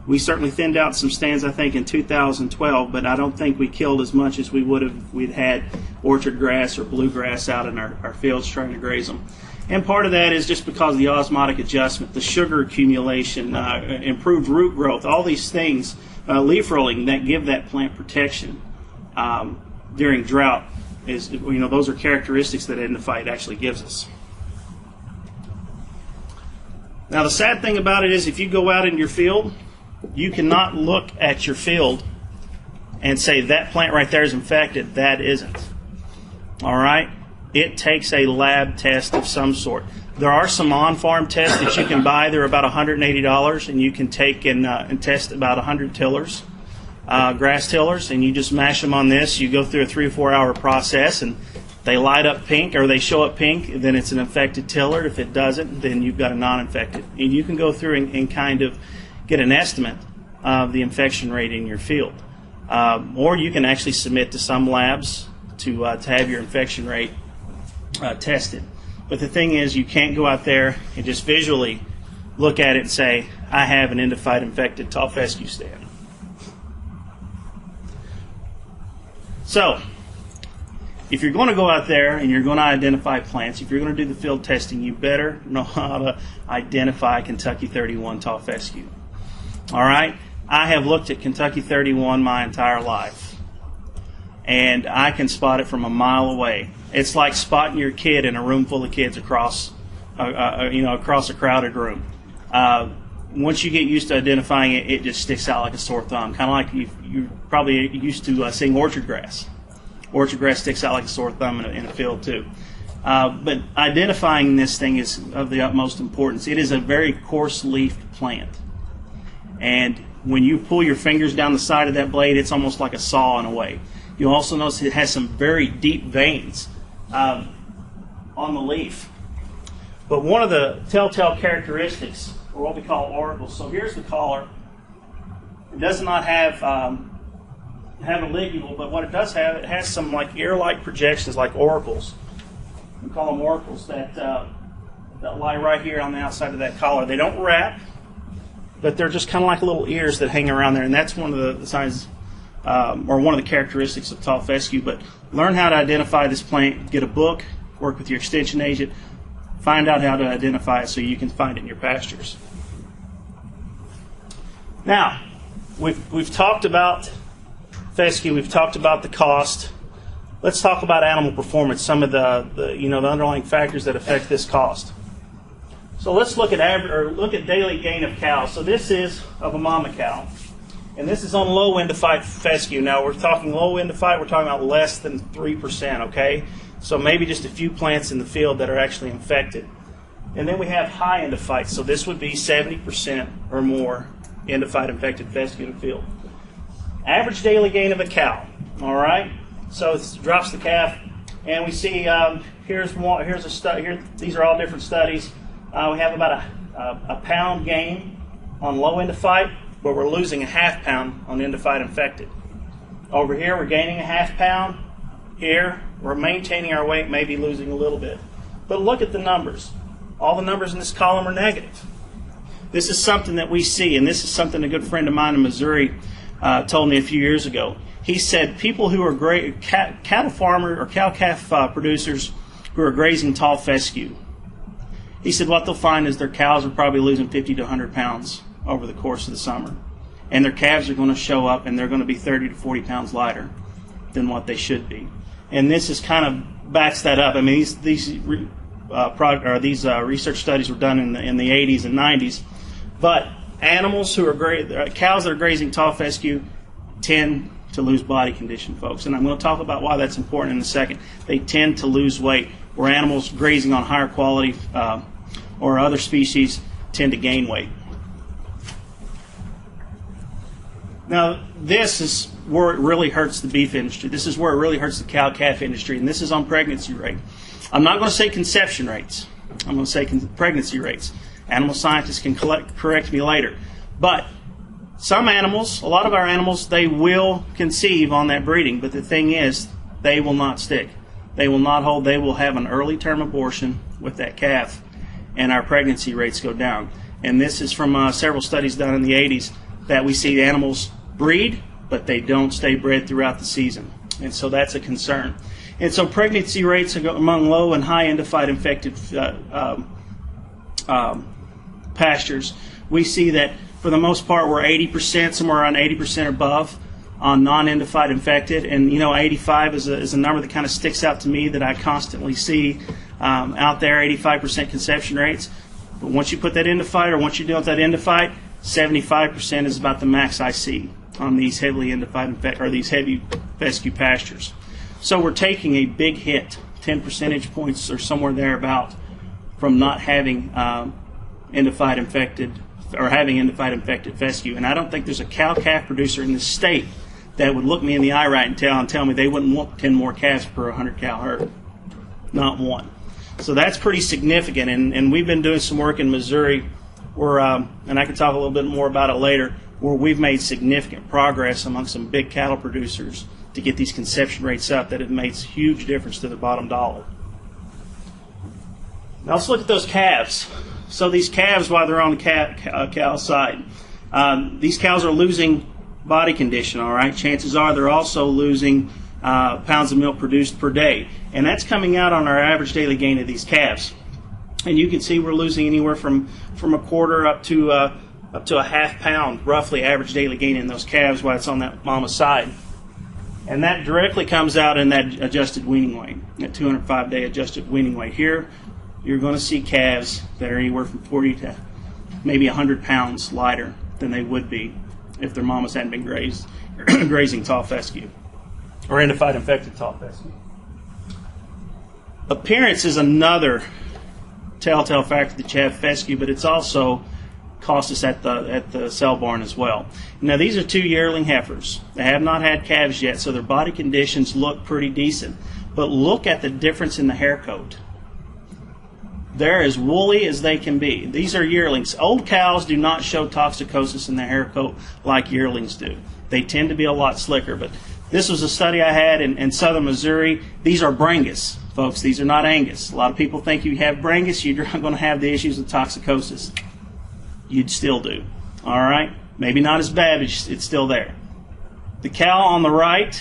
We certainly thinned out some stands, I think, in 2012, but I don't think we killed as much as we would have if we'd had orchard grass or bluegrass out in our fields trying to graze them. And part of that is just because of the osmotic adjustment, the sugar accumulation, improved root growth, all these things, leaf rolling, that give that plant protection during drought. Those are characteristics that endophyte actually gives us. Now the sad thing about it is, if you go out in your field, you cannot look at your field and say that plant right there is infected. That isn't. All right? It takes a lab test of some sort. There are some on-farm tests that you can buy. They're about $180, and you can take and test about 100 tillers, grass tillers, and you just mash them on this. You go through a 3 or 4 hour process, and they light up pink, or they show up pink, then it's an infected tiller. If it doesn't, then you've got a non-infected. And you can go through and kind of get an estimate of the infection rate in your field. Or you can actually submit to some labs to have your infection rate tested. But the thing is, you can't go out there and just visually look at it and say, I have an endophyte infected tall fescue stand. if you're going to go out there and you're going to identify plants, if you're going to do the field testing, you better know how to identify Kentucky 31 Tall Fescue. All right? I have looked at Kentucky 31 my entire life, and I can spot it from a mile away. It's like spotting your kid in a room full of kids across a crowded room. Once you get used to identifying it, it just sticks out like a sore thumb, kind of like you're probably used to seeing orchard grass. Orchard grass sticks out like a sore thumb in a field too. But identifying this thing is of the utmost importance. It is a very coarse-leafed plant. And when you pull your fingers down the side of that blade, it's almost like a saw in a way. You'll also notice it has some very deep veins on the leaf. But one of the telltale characteristics, or what we call auricles, so here's the collar. It does not have a ligule, but what it does have, it has some like ear-like projections, like auricles. We call them auricles that lie right here on the outside of that collar. They don't wrap, but they're just kind of like little ears that hang around there, and that's one of the signs, or one of the characteristics of tall fescue. But learn how to identify this plant, get a book, work with your extension agent, find out how to identify it so you can find it in your pastures. Now, we've talked about fescue, we've talked about the cost. Let's talk about animal performance, some of the underlying factors that affect this cost. So let's look at daily gain of cows. So this is of a mama cow, and this is on low endophyte fescue. Now we're talking low endophyte, we're talking about less than 3%, okay? So maybe just a few plants in the field that are actually infected. And then we have high endophyte, so this would be 70% or more endophyte infected fescue in the field. Average daily gain of a cow, all right? So it drops the calf, and we see here's a study. Here, these are all different studies. We have about a pound gain on low endophyte, but we're losing a half pound on endophyte infected. Over here, we're gaining a half pound. Here, we're maintaining our weight, maybe losing a little bit. But look at the numbers. All the numbers in this column are negative. This is something that we see, and this is something a good friend of mine in Missouri told me a few years ago. He said people who are cattle farmer or cow-calf producers who are grazing tall fescue, he said what they'll find is their cows are probably losing 50 to 100 pounds over the course of the summer. And their calves are going to show up, and they're going to be 30 to 40 pounds lighter than what they should be. And this is kind of backs that up. I mean, these research studies were done in the 80s and 90s. But animals who are cows that are grazing tall fescue tend to lose body condition, folks. And I'm going to talk about why that's important in a second. They tend to lose weight, where animals grazing on higher quality or other species tend to gain weight. Now, this is where it really hurts the beef industry. This is where it really hurts the cow-calf industry, and this is on pregnancy rate. I'm not going to say conception rates. I'm going to say pregnancy rates. Animal scientists can correct me later. But some animals, a lot of our animals, they will conceive on that breeding, but the thing is, they will not stick. They will not hold. They will have an early term abortion with that calf, and our pregnancy rates go down. And this is from several studies done in the 80s that we see animals breed, but they don't stay bred throughout the season. And so that's a concern. And so pregnancy rates among low and high endophyte infected pastures, we see that for the most part we're 80%, somewhere around 80% or above on non-endophyte infected. And 85 is a number that kind of sticks out to me that I constantly see out there, 85% conception rates. But once you put that endophyte, or once you deal with that endophyte, 75% is about the max I see on these heavily endophyte or these heavy fescue pastures. So we're taking a big hit, 10 percentage points or somewhere thereabout, from not having endophyte infected or having endophyte infected fescue. And I don't think there's a cow-calf producer in this state that would look me in the eye right and tell me they wouldn't want 10 more calves per 100 cow herd. Not one. So that's pretty significant. And we've been doing some work in Missouri where, and I can talk a little bit more about it later, where we've made significant progress among some big cattle producers to get these conception rates up that it makes huge difference to the bottom dollar. Now let's look at those calves. So these calves, while they're on the cow side, these cows are losing body condition, all right? Chances are they're also losing pounds of milk produced per day. And that's coming out on our average daily gain of these calves. And you can see we're losing anywhere from a quarter up to a half pound, roughly, average daily gain in those calves while it's on that mama's side. And that directly comes out in that adjusted weaning weight, that 205-day adjusted weaning weight. Here, you're going to see calves that are anywhere from 40 to maybe 100 pounds lighter than they would be if their mamas hadn't been grazing tall fescue or endophyte infected tall fescue. Appearance is another telltale factor that you have fescue, but it's also cost us at the sale barn as well. Now, these are 2 yearling heifers. They have not had calves yet, so their body conditions look pretty decent. But look at the difference in the hair coat. They're as woolly as they can be. These are yearlings. Old cows do not show toxicosis in their hair coat like yearlings do. They tend to be a lot slicker. But this was a study I had in southern Missouri. These are Brangus, folks. These are not Angus. A lot of people think you have Brangus, you're not going to have the issues with toxicosis. You'd still do. All right? Maybe not as bad, but it's still there. The cow on the right,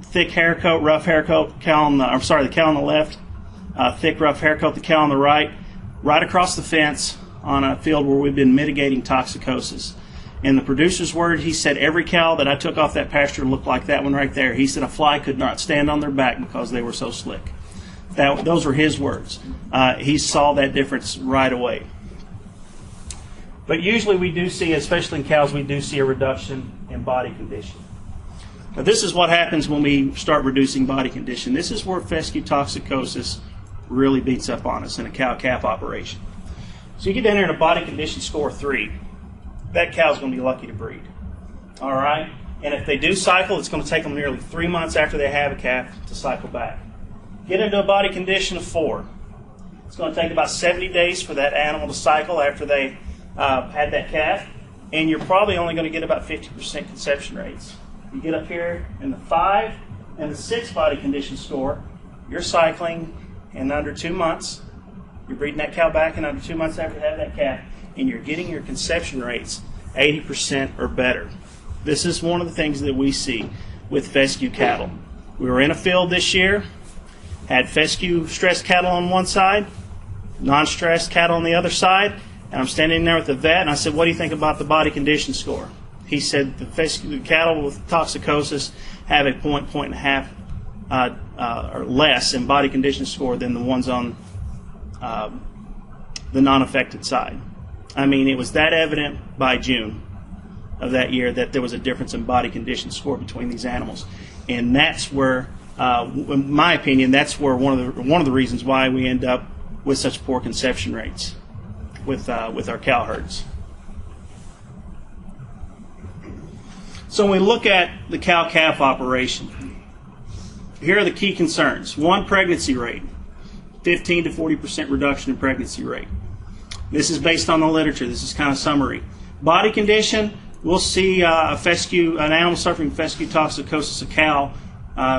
thick hair coat, rough hair coat. The cow on the left, thick, rough hair coat. The cow on the right across the fence on a field where we've been mitigating toxicosis. In the producer's word, he said every cow that I took off that pasture looked like that one right there. He said a fly could not stand on their back because they were so slick. Those were his words. He saw that difference right away. But usually we do see, especially in cows, we do see a reduction in body condition. Now, this is what happens when we start reducing body condition. This is where fescue toxicosis really beats up on us in a cow-calf operation. So you get down here in a body condition score 3. That cow's going to be lucky to breed. All right? And if they do cycle, it's going to take them nearly 3 months after they have a calf to cycle back. Get into a body condition of 4. It's going to take about 70 days for that animal to cycle after they had that calf, and you're probably only going to get about 50% conception rates. You get up here in the 5 and the 6 body condition score, you're cycling in under 2 months. You're breeding that cow back in under 2 months after you have that calf, and you're getting your conception rates 80% or better. This is one of the things that we see with fescue cattle. We were in a field this year, had fescue stressed cattle on one side, non-stressed cattle on the other side, and I'm standing there with the vet, and I said, what do you think about the body condition score? He said the fescue cattle with toxicosis have a point and a half or less in body condition score than the ones on the non-affected side. I mean, it was that evident by June of that year that there was a difference in body condition score between these animals. And that's where, in my opinion, that's where one of the reasons why we end up with such poor conception rates with our cow herds. So when we look at the cow-calf operation, here are the key concerns. 1, pregnancy rate. 15 to 40% reduction in pregnancy rate. This is based on the literature. This is kind of summary. Body condition, we'll see an animal suffering fescue toxicosis, a cow,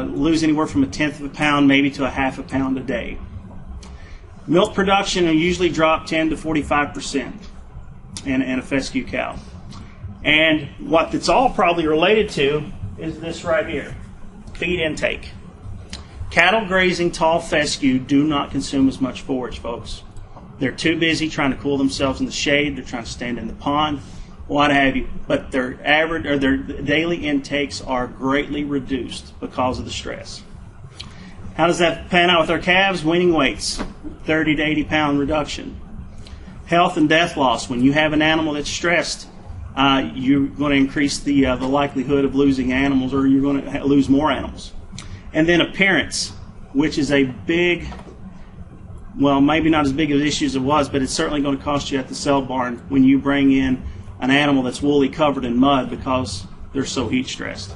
lose anywhere from 1/10 of a pound, maybe to 1/2 a pound a day. Milk production will usually drop 10 to 45% in a fescue cow. And what it's all probably related to is this right here, feed intake. Cattle grazing tall fescue do not consume as much forage, folks. They're too busy trying to cool themselves in the shade. They're trying to stand in the pond, what have you. But their average or their daily intakes are greatly reduced because of the stress. How does that pan out with our calves? Weaning weights, 30 to 80 pound reduction. Health and death loss. When you have an animal that's stressed, you're going to increase the likelihood of losing animals, or you're going to lose more animals. And then appearance, which is a big, well, maybe not as big of an issue as it was, but it's certainly going to cost you at the sale barn when you bring in an animal that's woolly covered in mud because they're so heat stressed.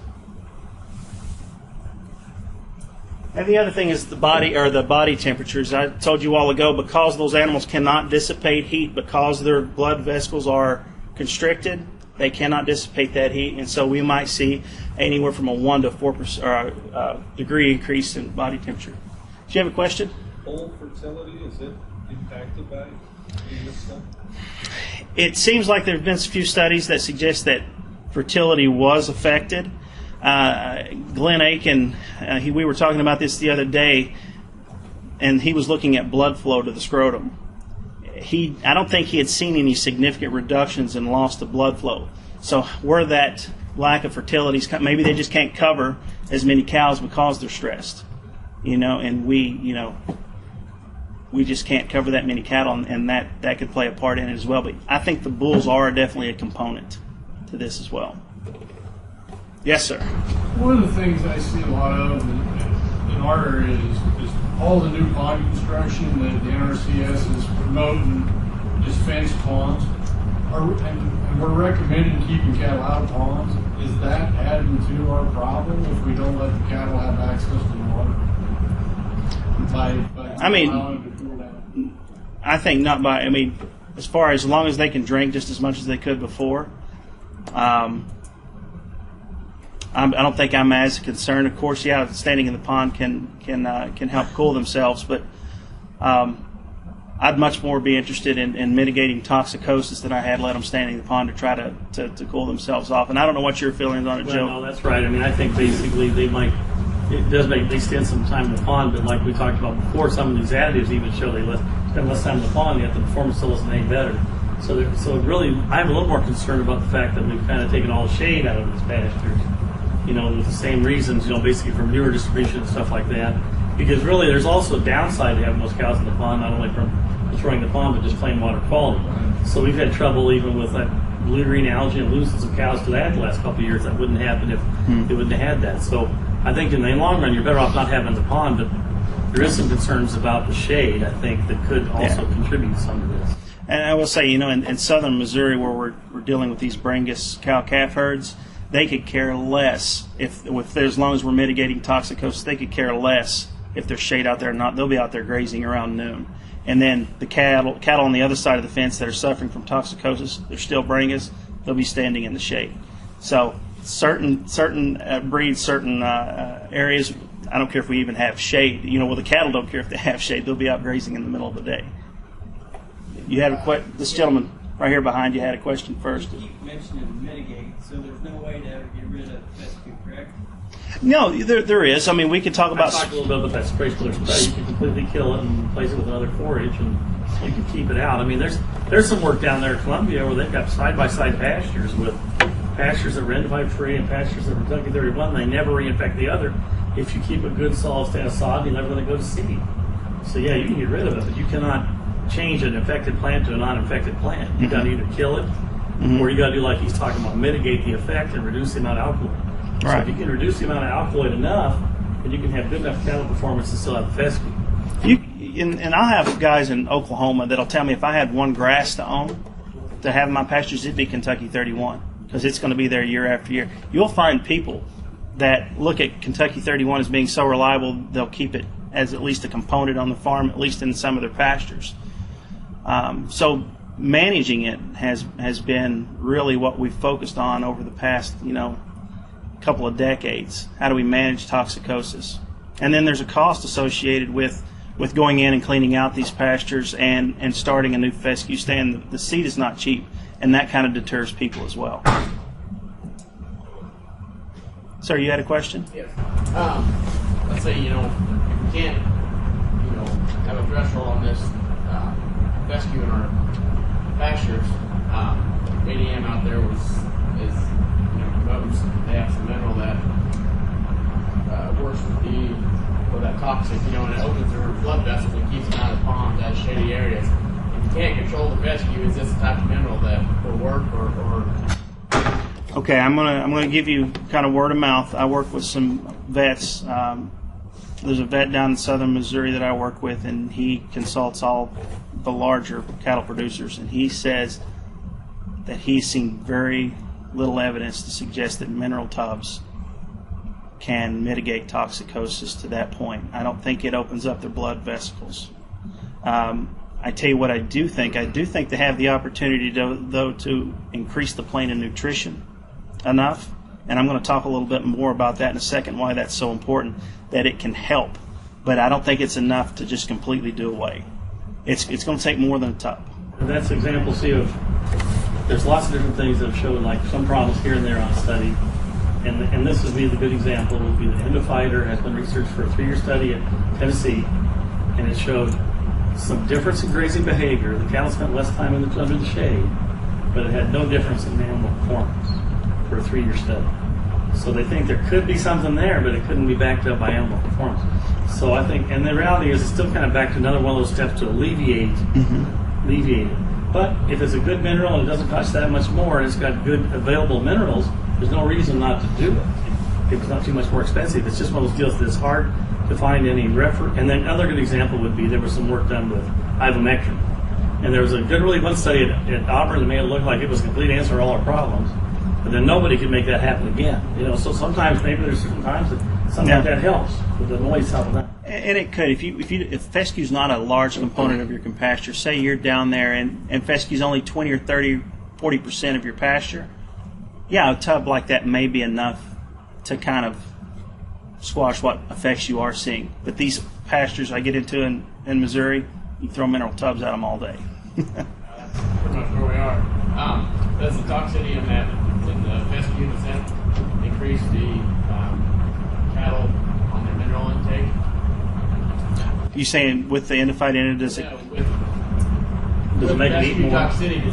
And the other thing is the body temperatures. I told you a while ago, because those animals cannot dissipate heat, because their blood vessels are constricted, they cannot dissipate that heat, and so we might see anywhere from a 1 to 4% degree increase in body temperature. Do you have a question? Bull fertility, is it impacted by this stuff? It seems like there have been a few studies that suggest that fertility was affected. Glenn Aiken, we were talking about this the other day, and he was looking at blood flow to the scrotum. I don't think he had seen any significant reductions in loss of blood flow. So where that lack of fertility is, maybe they just can't cover as many cows because they're stressed, and we just can't cover that many cattle, and that could play a part in it as well. But I think the bulls are definitely a component to this as well. Yes, sir. One of the things I see a lot of in our area is all the new pond construction that the NRCS is promoting, just fenced ponds. And we're recommending keeping cattle out of ponds. Is that adding to our problem if we don't let the cattle have access to water? I think not by. As far as long as they can drink just as much as they could before, I don't think I'm as concerned. Of course, yeah, standing in the pond can help cool themselves, but I'd much more be interested in mitigating toxicosis than I had let them standing in the pond to try to cool themselves off. And I don't know what your feelings on it, Joe. No, that's right. I think basically it does make they spend some time in the pond, but like we talked about before, some of these additives even show they spend less time in the pond, yet the performance still isn't any better. So really, I'm a little more concerned about the fact that we've kind of taken all the shade out of these pastures. With the same reasons, basically for manure distribution and stuff like that. Because really, there's also a downside to having those cows in the pond, not only from destroying the pond, but just plain water quality. So we've had trouble even with that blue-green algae and losing some cows to that the last couple of years. That wouldn't happen if they wouldn't have had that. So I think in the long run, you're better off not having the pond, but there is some concerns about the shade, I think, that could also contribute to some of this. And I will say, in southern Missouri, where we're dealing with these Brangus cow-calf herds, they could care less if as long as we're mitigating toxicosis, they could care less if there's shade out there or not. They'll be out there grazing around noon. And then the cattle on the other side of the fence that are suffering from toxicosis, they're still Brangus, they'll be standing in the shade. So certain breeds, certain areas, I don't care if we even have shade. The cattle don't care if they have shade. They'll be out grazing in the middle of the day. You had this gentleman right here behind you had a question first. You keep mentioning mitigate, so there's no way to ever get rid of fescue, correct? No, there is. We could talk about. I talked a little bit about that spray spray. You can completely kill it and replace it with another forage, and you can keep it out. There's some work down there in Columbia where they've got side-by-side pastures with pastures that are Endophyte free and pastures that are Kentucky 31. They never reinfect the other. If you keep a good solid stand of sod, you're never going to go to seed. So yeah, you can get rid of it, but you cannot change an infected plant to a non-infected plant. You got to either kill it, or you got to do like he's talking about, mitigate the effect and reduce the amount of alkaloid. Right. So if you can reduce the amount of alkaloid enough, then you can have good enough cattle performance and still have fescue. And I'll have guys in Oklahoma that'll tell me if I had one grass to own, to have in my pastures, it'd be Kentucky 31, because it's going to be there year after year. You'll find people that look at Kentucky 31 as being so reliable, they'll keep it as at least a component on the farm, at least in some of their pastures. So managing it has been really what we've focused on over the past, couple of decades. How do we manage toxicosis? And then there's a cost associated with going in and cleaning out these pastures and starting a new fescue stand. The seed is not cheap, and that kind of deters people as well. Sir, you had a question? Yes. Let's say, if we can't, have a threshold on this fescue in our pastures, ADM out there promotes, they have some mineral that works with that toxic, and it opens their blood vessels and keeps them out of ponds, out of shady areas. If you can't control the fescue, is this the type of mineral that will work or Okay, I'm gonna give you kind of word of mouth. I work with some vets. There's a vet down in southern Missouri that I work with, and he consults all the larger cattle producers, and he says that he's seen very little evidence to suggest that mineral tubs can mitigate toxicosis to that point. I don't think it opens up their blood vesicles. I tell you what I do think they have the opportunity though to increase the plane of nutrition enough, and I'm going to talk a little bit more about that in a second, why that's so important, that it can help, but I don't think it's enough to just completely do away. It's going to take more than a tub. And that's an example, of there's lots of different things that have shown like some problems here and there on study, and this would be the good example, would be the Endophyte has been researched for a 3-year study at Tennessee, and it showed some difference in grazing behavior. The cattle spent less time under the shade, but it had no difference in animal performance for a 3-year study. So they think there could be something there, but it couldn't be backed up by animal performance. So I think, and the reality is it's still kind of back to another one of those steps to alleviate it. But if it's a good mineral and it doesn't cost that much more and it's got good available minerals, there's no reason not to do it. If it's not too much more expensive. It's just one of those deals that's hard to find any reference. And then another good example would be there was some work done with ivermectin. And there was a good, really one study at Auburn that made it look like it was a complete answer to all our problems. But then nobody could make that happen again. So sometimes maybe there's certain times that something like that helps, but the noise helps that. And it could. If fescue's not a large component of your compasture, say you're down there and fescue's only 20 or 30, 40% of your pasture, yeah, a tub like that may be enough to kind of squash what effects you are seeing. But these pastures I get into in Missouri, you throw mineral tubs at them all day. That's pretty much where we are. Does the toxicity in the fescue increase the cattle on their mineral intake? You saying with the Endophyte in it, does it? Does it make them eat more? Toxicity,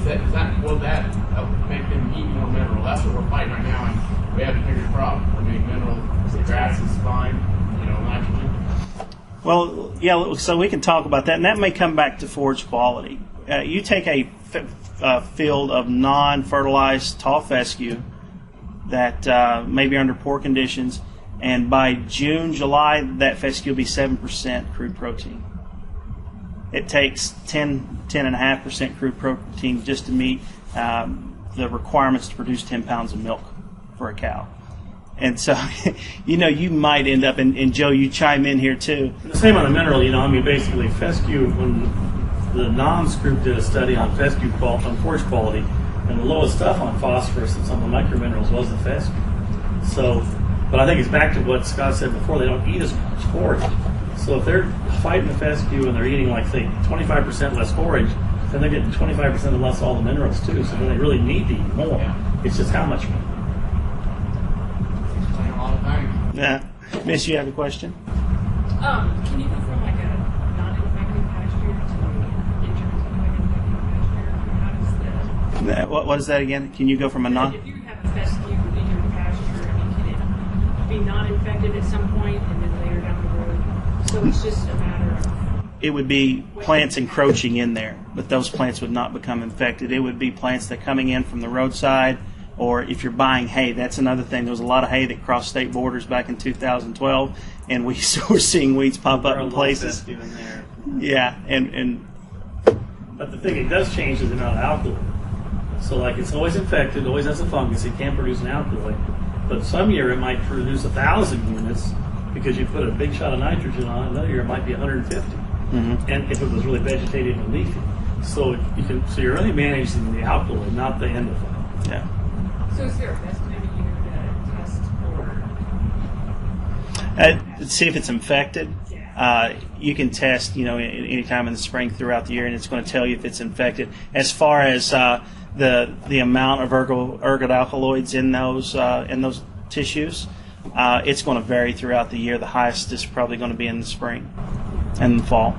will that help make them eat more mineral? That's what we're fighting right now, and we have a bigger problem. I mean, mineral, the grass is fine, nitrogen. Well, yeah, so we can talk about that, and that may come back to forage quality. You take a field of non-fertilized tall fescue that may be under poor conditions, and by June, July, that fescue will be 7% crude protein. It takes 10.5% crude protein just to meet the requirements to produce 10 pounds of milk for a cow. And so, you might end up, and Joe, you chime in here too. The same on the mineral, basically fescue, when the NOMS group did a study on fescue on forage quality, and the lowest stuff on phosphorus and some of the microminerals was the fescue. So, but I think it's back to what Scott said before, they don't eat as much forage. So if they're fighting the fescue and they're eating, like, say, 25% less forage, then they're getting 25% less all the minerals too, so then they really need to eat more. It's just how much more. Yeah. Miss, you have a question? Can you go from like a non-infected pasture to infected pasture? How does What is that again? Can you go from a non? If you have a fescue in your pasture, can it be non-infected at some point and then later down the road? So it's just a matter of... It would be plants encroaching in there, but those plants would not become infected. It would be plants that are coming in from the roadside, or if you're buying hay, that's another thing. There was a lot of hay that crossed state borders back in 2012, and we were seeing weeds pop up in places. Yeah, and but the thing it does change is the amount of alkaloid. So like it's always infected, always has a fungus. It can't produce an alkaloid, but some year it might produce 1,000 units because you put a big shot of nitrogen on it. Another year it might be 150, and if it was really vegetative and leafy. So you're really managing the alkaloid, not the endophyte. Yeah. So is there a best time of year to test for? See if it's infected. You can test, any time in the spring throughout the year, and it's going to tell you if it's infected. As far as the amount of ergot alkaloids in those tissues, it's going to vary throughout the year. The highest is probably going to be in the spring and the fall.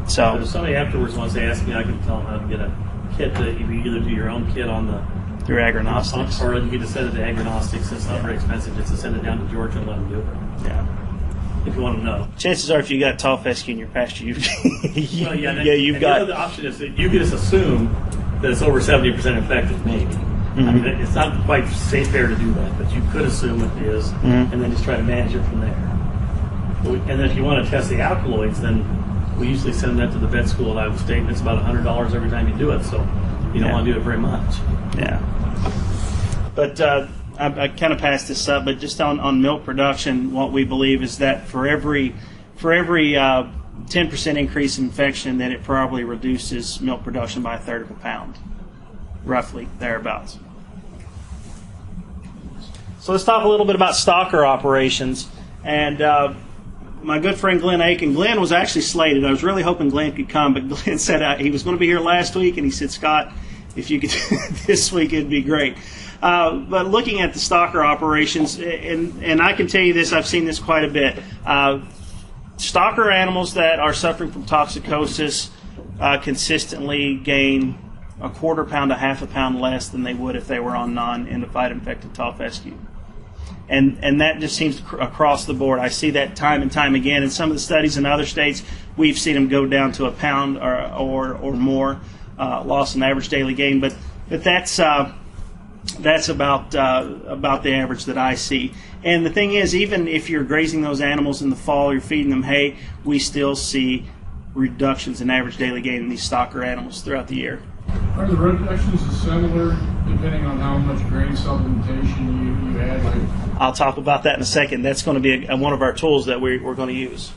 So if somebody afterwards wants to ask me, I can tell them how to get a kit that you can either do your own kit on the through AgroSciences, or you can just send it to AgroSciences. It's not very expensive just to send it down to Georgia and let them do it. Yeah. If you want to know. Chances are, if you got tall fescue in your pasture, you've got. The other option is that you can just assume that it's over 70% infected, maybe. I mean, it's not quite fair to do that, but you could assume it is, and then just try to manage it from there. And then if you want to test the alkaloids, then we usually send that to the vet school at Iowa State, and it's about $100 every time you do it, so you don't want to do it very much. Yeah. But I kind of passed this up, but just on milk production, what we believe is that for every 10% increase in infection, that it probably reduces milk production by 1/3 of a pound, roughly thereabouts. So let's talk a little bit about stocker operations. And my good friend Glenn Aiken. Glenn was actually slated. I was really hoping Glenn could come, but Glenn said he was going to be here last week, and he said, Scott, if you could this week, it'd be great. But looking at the stocker operations, and I can tell you this, I've seen this quite a bit. Stocker animals that are suffering from toxicosis consistently gain a quarter pound to half a pound less than they would if they were on non-endophyte infected tall fescue. And that just seems across the board. I see that time and time again. In some of the studies in other states, we've seen them go down to a pound or more loss in average daily gain. But that's about the average that I see. And the thing is, even if you're grazing those animals in the fall, you're feeding them hay, we still see reductions in average daily gain in these stocker animals throughout the year. Are the reductions similar depending on how much grain supplementation you add? I'll talk about that in a second. That's going to be one of our tools that we're going to use.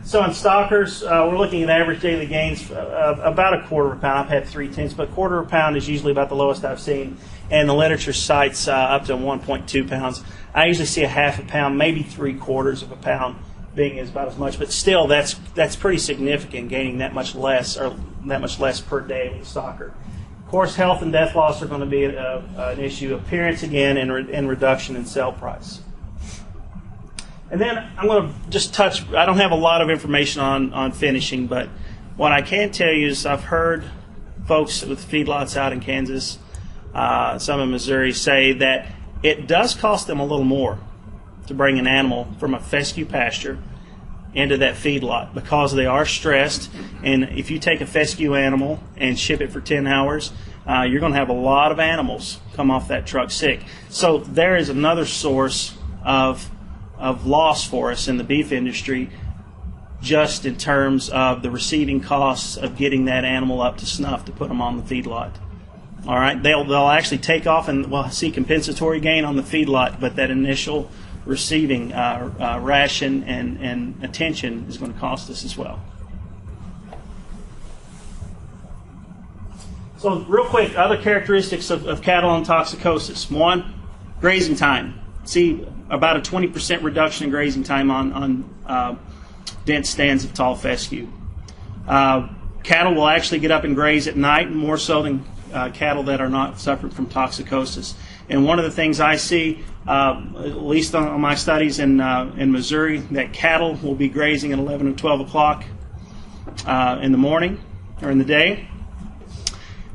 So in stockers, we're looking at average daily gains about a quarter of a pound. I've had 3/10, but quarter of a pound is usually about the lowest I've seen. And the literature cites up to 1.2 pounds. I usually see a half a pound, maybe 3/4 of a pound being about as much. But still, that's pretty significant, gaining that much less per day with a stocker. Of course, health and death loss are going to be an issue. Appearance again, and reduction in sale price. And then I'm going to just touch, I don't have a lot of information on finishing, but what I can tell you is I've heard folks with feedlots out in Kansas, some in Missouri, say that it does cost them a little more to bring an animal from a fescue pasture into that feedlot because they are stressed. And if you take a fescue animal and ship it for 10 hours, you're going to have a lot of animals come off that truck sick. So there is another source of loss for us in the beef industry, just in terms of the receiving costs of getting that animal up to snuff to put them on the feedlot. All right, they'll actually take off and we'll see compensatory gain on the feedlot, but that initial receiving ration and attention is going to cost us as well. So real quick, other characteristics of cattle and toxicosis. One, grazing time. See about a 20% reduction in grazing time on dense stands of tall fescue. Cattle will actually get up and graze at night, more so than cattle that are not suffering from toxicosis. And one of the things I see, at least on my studies in Missouri, that cattle will be grazing at 11 and 12 o'clock in the morning or in the day,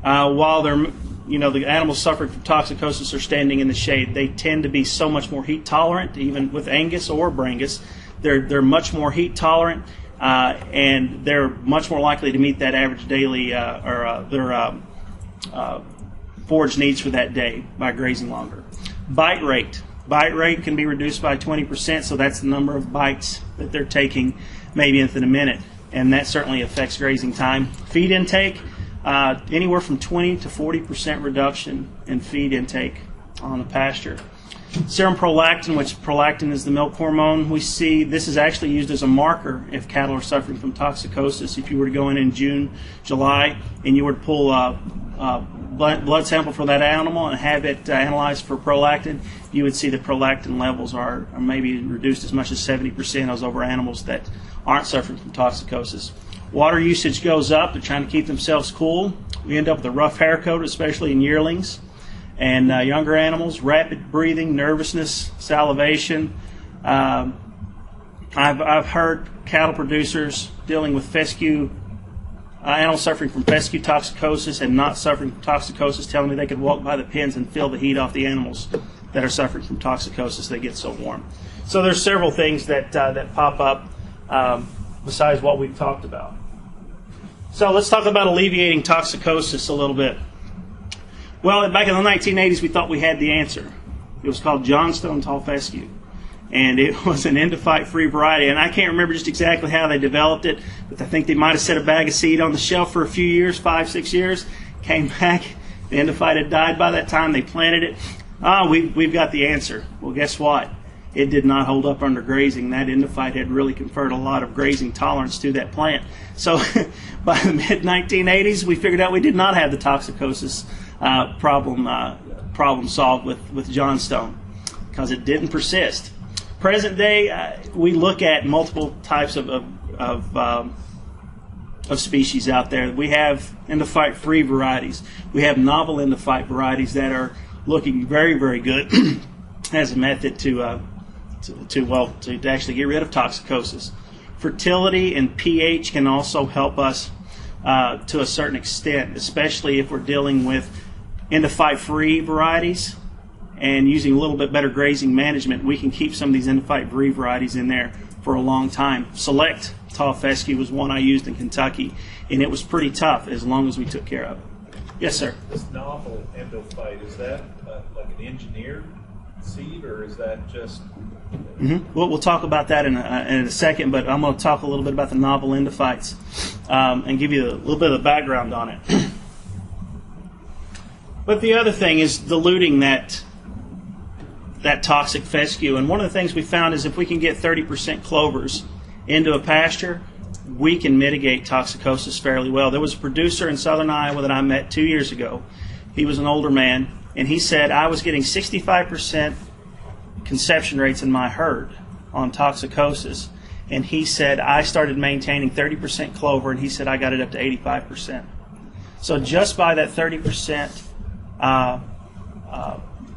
while the animals suffering from toxicosis are standing in the shade. They tend to be so much more heat tolerant, even with Angus or Brangus. They're much more heat tolerant, and they're much more likely to meet that average daily their forage needs for that day by grazing longer. Bite rate. Bite rate can be reduced by 20%, so that's the number of bites that they're taking maybe within a minute, and that certainly affects grazing time. Feed intake, anywhere from 20 to 40% reduction in feed intake on the pasture. Serum prolactin, which prolactin is the milk hormone, we see this is actually used as a marker if cattle are suffering from toxicosis. If you were to go in June, July, and you were to pull blood sample for that animal and have it analyzed for prolactin, you would see the prolactin levels are maybe reduced as much as 70% over animals that aren't suffering from toxicosis. Water usage goes up. They're trying to keep themselves cool. We end up with a rough hair coat, especially in yearlings and younger animals. Rapid breathing, nervousness, salivation. I've heard cattle producers dealing with fescue animals suffering from fescue toxicosis and not suffering from toxicosis telling me they could walk by the pens and feel the heat off the animals that are suffering from toxicosis. They get so warm. So there's several things that pop up besides what we've talked about. So let's talk about alleviating toxicosis a little bit. Well, back in the 1980s, we thought we had the answer. It was called Johnstone Tall Fescue, and it was an endophyte-free variety. And I can't remember just exactly how they developed it, but I think they might have set a bag of seed on the shelf for a few years, 5-6 years, came back, the endophyte had died by that time, they planted it. We've got the answer. Well, guess what? It did not hold up under grazing. That endophyte had really conferred a lot of grazing tolerance to that plant. So by the mid-1980s, we figured out we did not have the toxicosis problem solved with Johnstone because it didn't persist. Present day, we look at multiple types of of species out there. We have endophyte-free varieties. We have novel endophyte varieties that are looking very, very good as a method to actually get rid of toxicosis. Fertility and pH can also help us to a certain extent, especially if we're dealing with endophyte-free varieties and using a little bit better grazing management. We can keep some of these endophyte-free varieties in there for a long time. Select Tall Fescue was one I used in Kentucky, and it was pretty tough as long as we took care of it. Yes, sir. This novel endophyte, is that like an engineered seed, or is that just... Well, we'll talk about that in a second, but I'm going to talk a little bit about the novel endophytes and give you a little bit of the background on it. But the other thing is diluting that toxic fescue. And one of the things we found is if we can get 30% clovers into a pasture, we can mitigate toxicosis fairly well. There was a producer in southern Iowa that I met 2 years ago. He was an older man, and he said, I was getting 65% conception rates in my herd on toxicosis. And he said, I started maintaining 30% clover, and he said, I got it up to 85%. So just by that 30%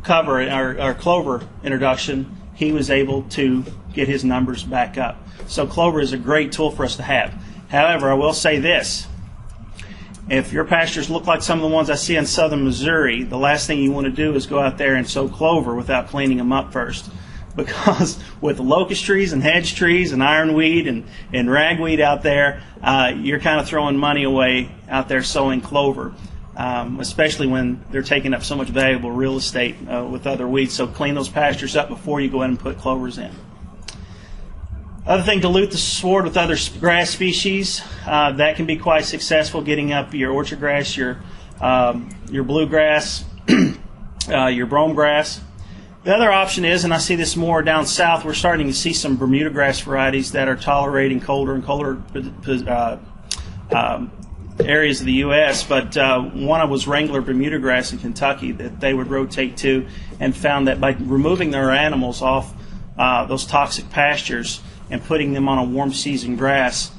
cover or clover introduction, he was able to get his numbers back up. So clover is a great tool for us to have. However, I will say this. If your pastures look like some of the ones I see in southern Missouri, the last thing you want to do is go out there and sow clover without cleaning them up first. Because with locust trees and hedge trees and ironweed and ragweed out there, you're kind of throwing money away out there sowing clover, especially when they're taking up so much valuable real estate with other weeds. So clean those pastures up before you go ahead and put clovers in. Other thing, dilute the sward with other grass species. That can be quite successful, getting up your orchard grass, your bluegrass, your brome grass. The other option is, and I see this more down south, we're starting to see some Bermuda grass varieties that are tolerating colder and colder areas of the U.S., but one was Wrangler Bermuda grass in Kentucky that they would rotate to, and found that by removing their animals off those toxic pastures and putting them on a warm season grass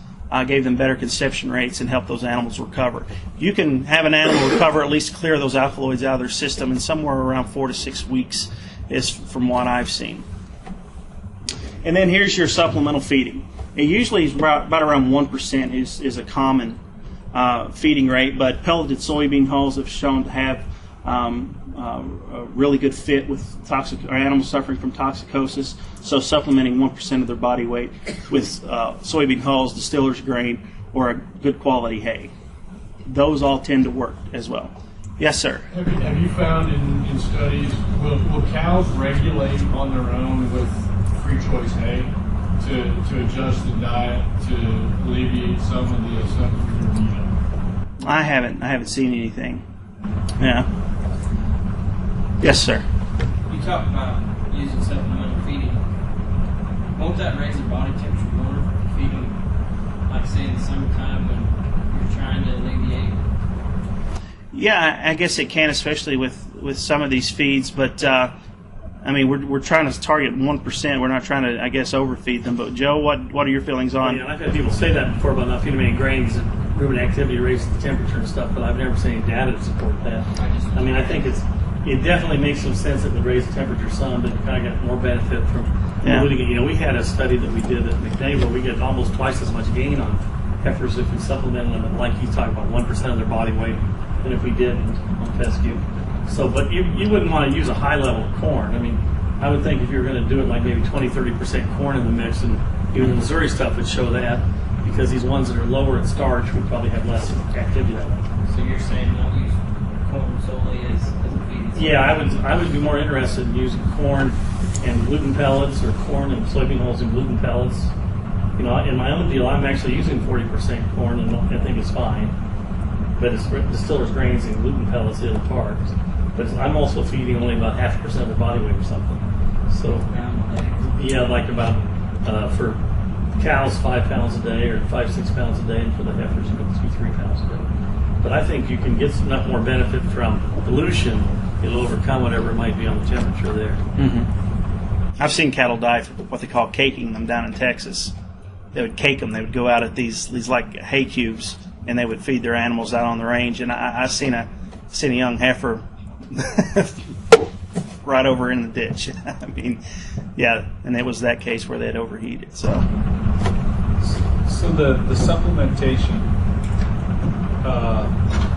gave them better conception rates and helped those animals recover. You can have an animal recover, at least clear those alkaloids out of their system, in somewhere around 4 to 6 weeks is from what I've seen. And then here's your supplemental feeding. It usually is about around 1% is a common feeding rate, but pelleted soybean hulls have shown to have a really good fit with animals suffering from toxicosis. So supplementing 1% of their body weight with soybean hulls, distiller's grain, or a good quality hay. Those all tend to work as well. Yes, sir. Have you found in studies, will cows regulate on their own with free choice hay to adjust the diet to alleviate some of the symptoms? I haven't seen anything. Yeah. Yes, sir. You talk about using supplemental feeding. Won't that raise the body temperature more if you feed them, like say in the summertime when you're trying to alleviate? Yeah, I guess it can, especially with some of these feeds. But I mean, we're trying to target 1%. We're not trying to, I guess, overfeed them. But Joe, what are your feelings on? Yeah, I've had people say that before about not feeding them any grains and rumen activity raises the temperature and stuff. But I've never seen any data to support that. I mean, I think it definitely makes some sense that it would raise the temperature some, but you kind of get more benefit from diluting it. You know, we had a study that we did at McDade where we get almost twice as much gain on heifers if we supplemented them, like you talk about, 1% of their body weight than if we did on fescue. So, but you wouldn't want to use a high level of corn. I mean, I would think if you were going to do it like maybe 20-30% corn in the mix, and even the Missouri stuff would show that, because these ones that are lower in starch would probably have less activity that way. So you're saying don't use corn solely as a feed? Yeah, I would be more interested in using corn and gluten pellets, or corn and soybean hulls and gluten pellets. You know, in my own deal, I'm actually using 40% corn, and I think it's fine. But it's distiller's grains and gluten pellets in the parks. But I'm also feeding only about 0.5% of the body weight or something. So, yeah, like about for cows 5 pounds a day or 5-6 pounds a day, and for the heifers it could be 3 pounds a day. But I think you can get enough more benefit from dilution; it'll overcome whatever might be on the temperature there. Mm-hmm. I've seen cattle die for what they call caking them down in Texas. cake them. They would go out at these like hay cubes, and they would feed their animals out on the range. And I seen a young heifer right over in the ditch. I mean, yeah, and it was that case where they had overheated. So the supplementation,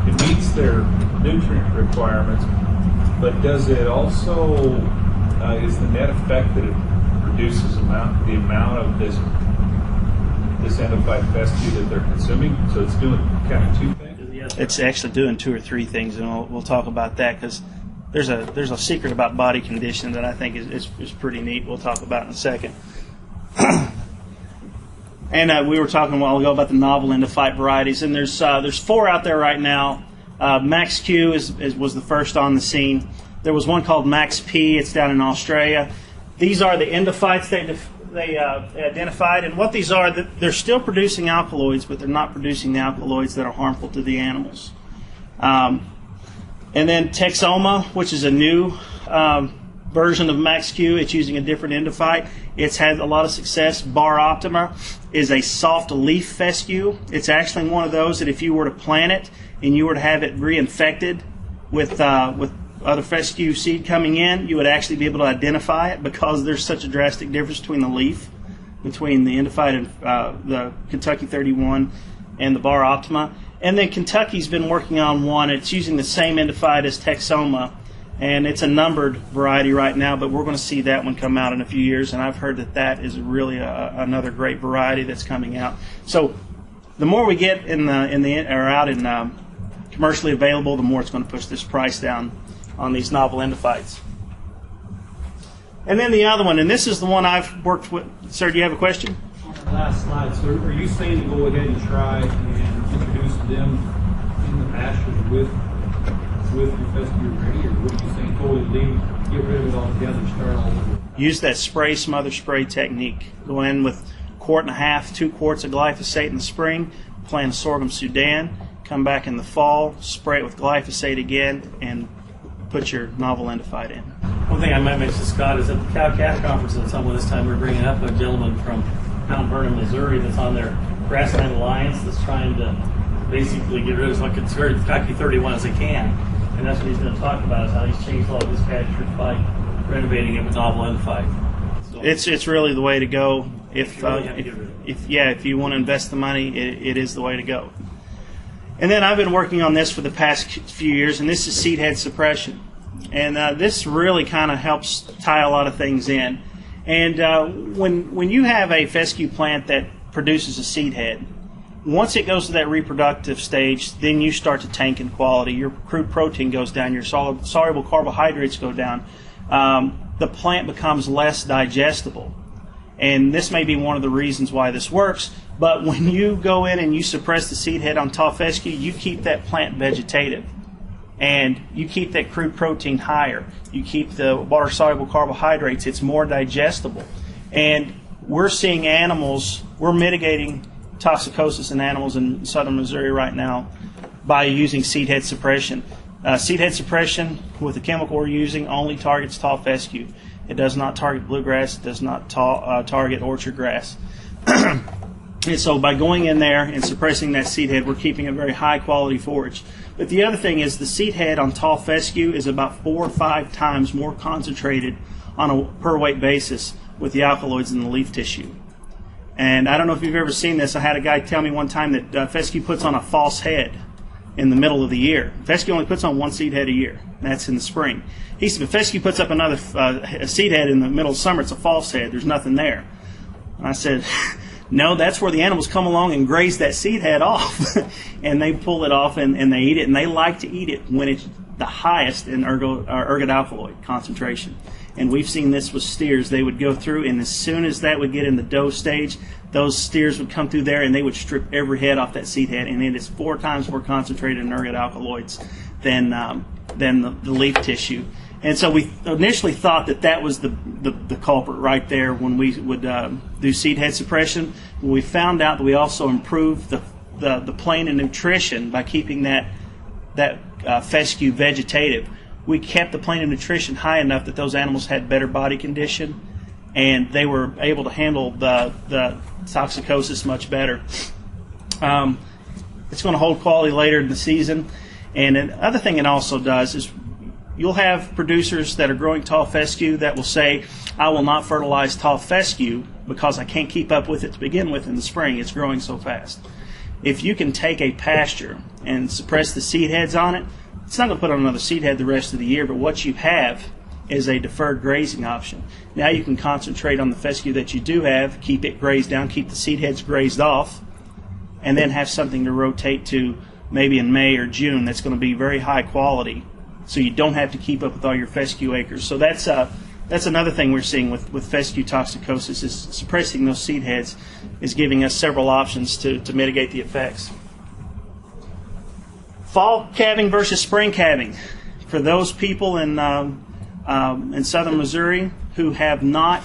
it meets their nutrient requirements, but does it also is the net effect that it reduces the amount of this Endophyte fescue that they're consuming? So it's doing kind of two things. It's actually doing 2 or 3 things, and we'll talk about that because there's a secret about body condition that I think is pretty neat. We'll talk about in a second. And we were talking a while ago about the novel Endophyte varieties, and there's 4 out there right now. Max Q was the first on the scene. There was one called Max P. It's down in Australia. These are the Endophytes they identified, and what these are, they're still producing alkaloids, but they're not producing the alkaloids that are harmful to the animals. And then Texoma, which is a new version of Max Q. It's using a different Endophyte. It's had a lot of success. Bar Optima is a soft leaf fescue. It's actually one of those that if you were to plant it and you were to have it reinfected with other fescue seed coming in, you would actually be able to identify it because there's such a drastic difference between the leaf, between the Endophyte and the Kentucky 31 and the Bar Optima. And then Kentucky's been working on one. It's using the same Endophyte as Texoma, and it's a numbered variety right now, but we're going to see that one come out in a few years, and I've heard that is really another great variety that's coming out. So the more we get out in commercially available, the more it's going to push this price down on these novel Endophytes. And then the other one, and this is the one I've worked with. Sir, do you have a question? On the last slide, so are you saying to go ahead and try and introduce them in the pasture with your fescue ready, or what are you saying, totally get rid of it altogether, start all over? Use that spray, smother, spray technique. Go in with 1.5 quarts, 2 quarts of glyphosate in the spring, plant a sorghum Sudan, come back in the fall, spray it with glyphosate again, and put your novel Endophyte in. One thing I might mention, Scott, is at the Cow-Calf conference at some of this time, we're bringing up a gentleman from Mount Vernon, Missouri, that's on their Grassland Alliance that's trying to basically get rid of as much Kentucky 31 as they can. And that's what he's going to talk about, is how he's changed all of his pasture by renovating it with novel Endophyte. So It's really the way to go. If you want to invest the money, it is the way to go. And then I've been working on this for the past few years, and this is seed head suppression. And this really kind of helps tie a lot of things in. And when you have a fescue plant that produces a seed head, once it goes to that reproductive stage, then you start to tank in quality. Your crude protein goes down, your soluble carbohydrates go down. The plant becomes less digestible. And this may be one of the reasons why this works, but when you go in and you suppress the seed head on tall fescue, you keep that plant vegetative. And you keep that crude protein higher. You keep the water-soluble carbohydrates. It's more digestible. And we're seeing animals, we're mitigating toxicosis in animals in southern Missouri right now by using seed head suppression. Seed head suppression with the chemical we're using only targets tall fescue. It does not target bluegrass. It does not target orchard grass. And so by going in there and suppressing that seed head, we're keeping a very high quality forage. But the other thing is the seed head on tall fescue is about 4 or 5 times more concentrated on a per weight basis with the alkaloids in the leaf tissue. And I don't know if you've ever seen this. I had a guy tell me one time that fescue puts on a false head in the middle of the year. Fescue only puts on 1 seed head a year, and that's in the spring. He said, if fescue puts up another seed head in the middle of summer, it's a false head. There's nothing there. And I said, no, that's where the animals come along and graze that seed head off. And they pull it off and they eat it. And they like to eat it when it's the highest in ergot alkaloid concentration. And we've seen this with steers. They would go through, and as soon as that would get in the doe stage, those steers would come through there and they would strip every head off that seed head. And it is 4 times more concentrated in ergot alkaloids than the leaf tissue. And so we initially thought that was the culprit right there when we would do seed head suppression. We found out that we also improved the plane of nutrition by keeping that fescue vegetative. We kept the plane of nutrition high enough that those animals had better body condition, and they were able to handle the toxicosis much better. It's going to hold quality later in the season. And another thing it also does is you'll have producers that are growing tall fescue that will say, I will not fertilize tall fescue because I can't keep up with it to begin with in the spring. It's growing so fast. If you can take a pasture and suppress the seed heads on it, it's not going to put on another seed head the rest of the year, but what you have is a deferred grazing option. Now you can concentrate on the fescue that you do have, keep it grazed down, keep the seed heads grazed off, and then have something to rotate to maybe in May or June that's going to be very high quality, so you don't have to keep up with all your fescue acres. So that's another thing we're seeing with fescue toxicosis, is suppressing those seed heads is giving us several options to mitigate the effects. Fall calving versus spring calving. For those people in southern Missouri who have not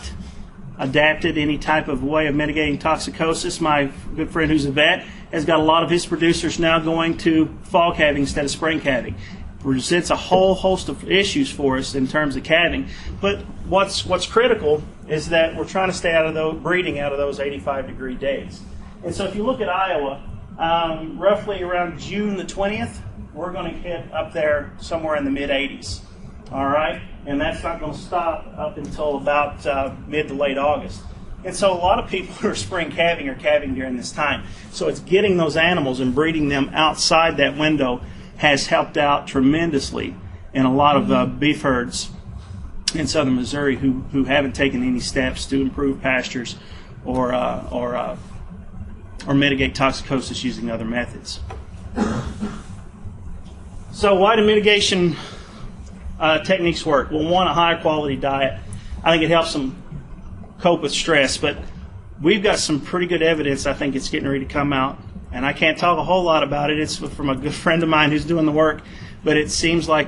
adapted any type of way of mitigating toxicosis, my good friend who's a vet has got a lot of his producers now going to fall calving instead of spring calving. Presents a whole host of issues for us in terms of calving. But what's critical is that we're trying to stay out of those breeding out of those 85-degree days. And so if you look at Iowa, roughly around June the 20th, we're going to hit up there somewhere in the mid-80s. All right, and that's not going to stop up until about mid to late August. And so a lot of people who are spring calving are calving during this time. So it's getting those animals and breeding them outside that window has helped out tremendously in a lot of beef herds in southern Missouri who haven't taken any steps to improve pastures or mitigate toxicosis using other methods. So why do mitigation techniques work? Well, one, a higher quality diet. I think it helps them cope with stress, but we've got some pretty good evidence. I think it's getting ready to come out, and I can't talk a whole lot about it. It's from a good friend of mine who's doing the work, but it seems like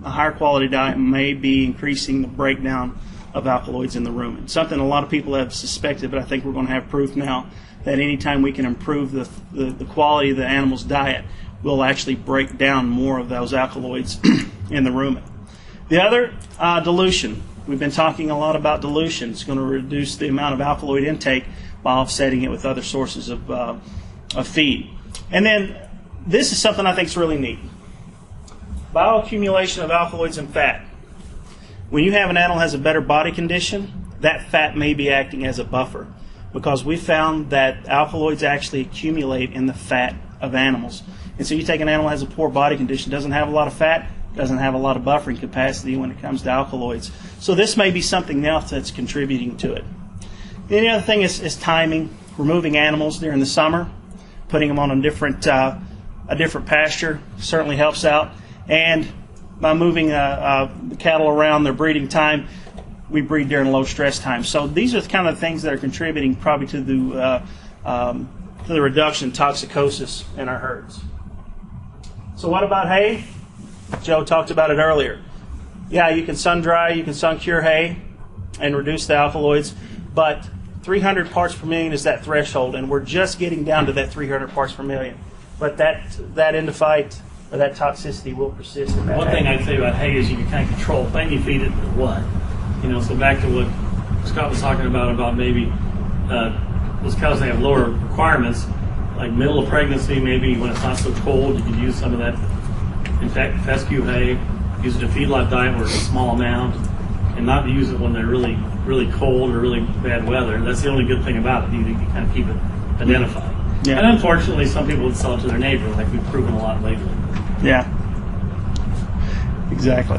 a higher quality diet may be increasing the breakdown of alkaloids in the rumen. Something a lot of people have suspected, but I think we're going to have proof now that anytime we can improve the quality of the animal's diet, we'll actually break down more of those alkaloids in the rumen. The other, dilution. We've been talking a lot about dilution. It's going to reduce the amount of alkaloid intake by offsetting it with other sources of feed. And then this is something I think is really neat. Bioaccumulation of alkaloids and fat. When you have an animal that has a better body condition, that fat may be acting as a buffer, because we found that alkaloids actually accumulate in the fat of animals. And so you take an animal that has a poor body condition, doesn't have a lot of fat, doesn't have a lot of buffering capacity when it comes to alkaloids. So this may be something else that's contributing to it. The other thing is timing. Removing animals during the summer, putting them on a different pasture certainly helps out. And by moving the cattle around their breeding time, we breed during low stress time. So these are the kind of things that are contributing probably to the reduction in toxicosis in our herds. So what about hay? Joe talked about it earlier. Yeah, you can sun dry, you can sun cure hay and reduce the alkaloids, but 300 parts per million is that threshold, and we're just getting down to that 300 parts per million. But that endophyte or that toxicity will persist in that One hay. thing I'd say about hay is you can kind of control when you feed it what. So back to what Scott was talking about maybe those cows that have lower requirements, like middle of pregnancy, maybe when it's not so cold, you could use some of that. In fact, fescue hay, use it in a feedlot diet where it's a small amount, and not to use it when they're really, really cold or really bad weather. That's the only good thing about it. You can kind of keep it identified. Yeah. And unfortunately, some people would sell it to their neighbor, like we've proven a lot lately. Yeah, exactly.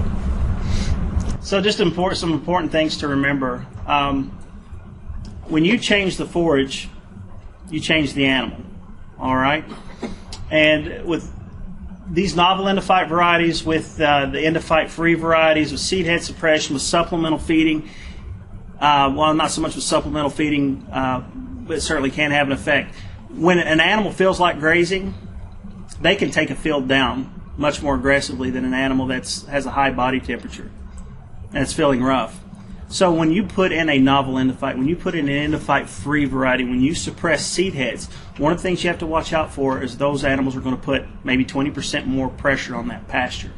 So just some important things to remember. When you change the forage, you change the animal, all right? And with these novel endophyte varieties, with the endophyte-free varieties, with seed head suppression, with supplemental feeding, well, not so much with supplemental feeding, but it certainly can have an effect. When an animal feels like grazing, they can take a field down much more aggressively than an animal that has a high body temperature and it's feeling rough. So when you put in a novel endophyte, when you put in an endophyte-free variety, when you suppress seed heads, one of the things you have to watch out for is those animals are going to put maybe 20% more pressure on that pasture.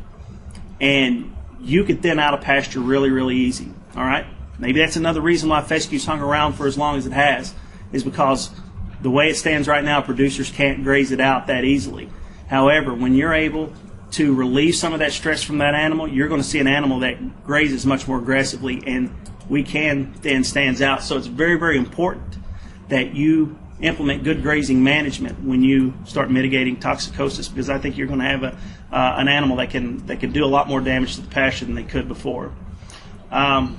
And you could thin out a pasture really, really easy, all right? Maybe that's another reason why fescue's hung around for as long as it has, is because the way it stands right now, producers can't graze it out that easily. However, when you're able to relieve some of that stress from that animal, you're going to see an animal that grazes much more aggressively, and weekend then stands out. So it's very, very important that you implement good grazing management when you start mitigating toxicosis, because I think you're going to have an animal that can do a lot more damage to the pasture than they could before. And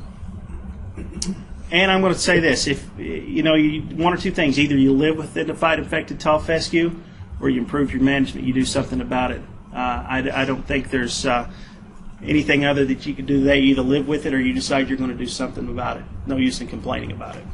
I'm going to say this: if one or two things, either you live with endophyte infected tall fescue, or you improve your management. You do something about it. I don't think there's anything other that you can do today. You either live with it or you decide you're going to do something about it. No use in complaining about it.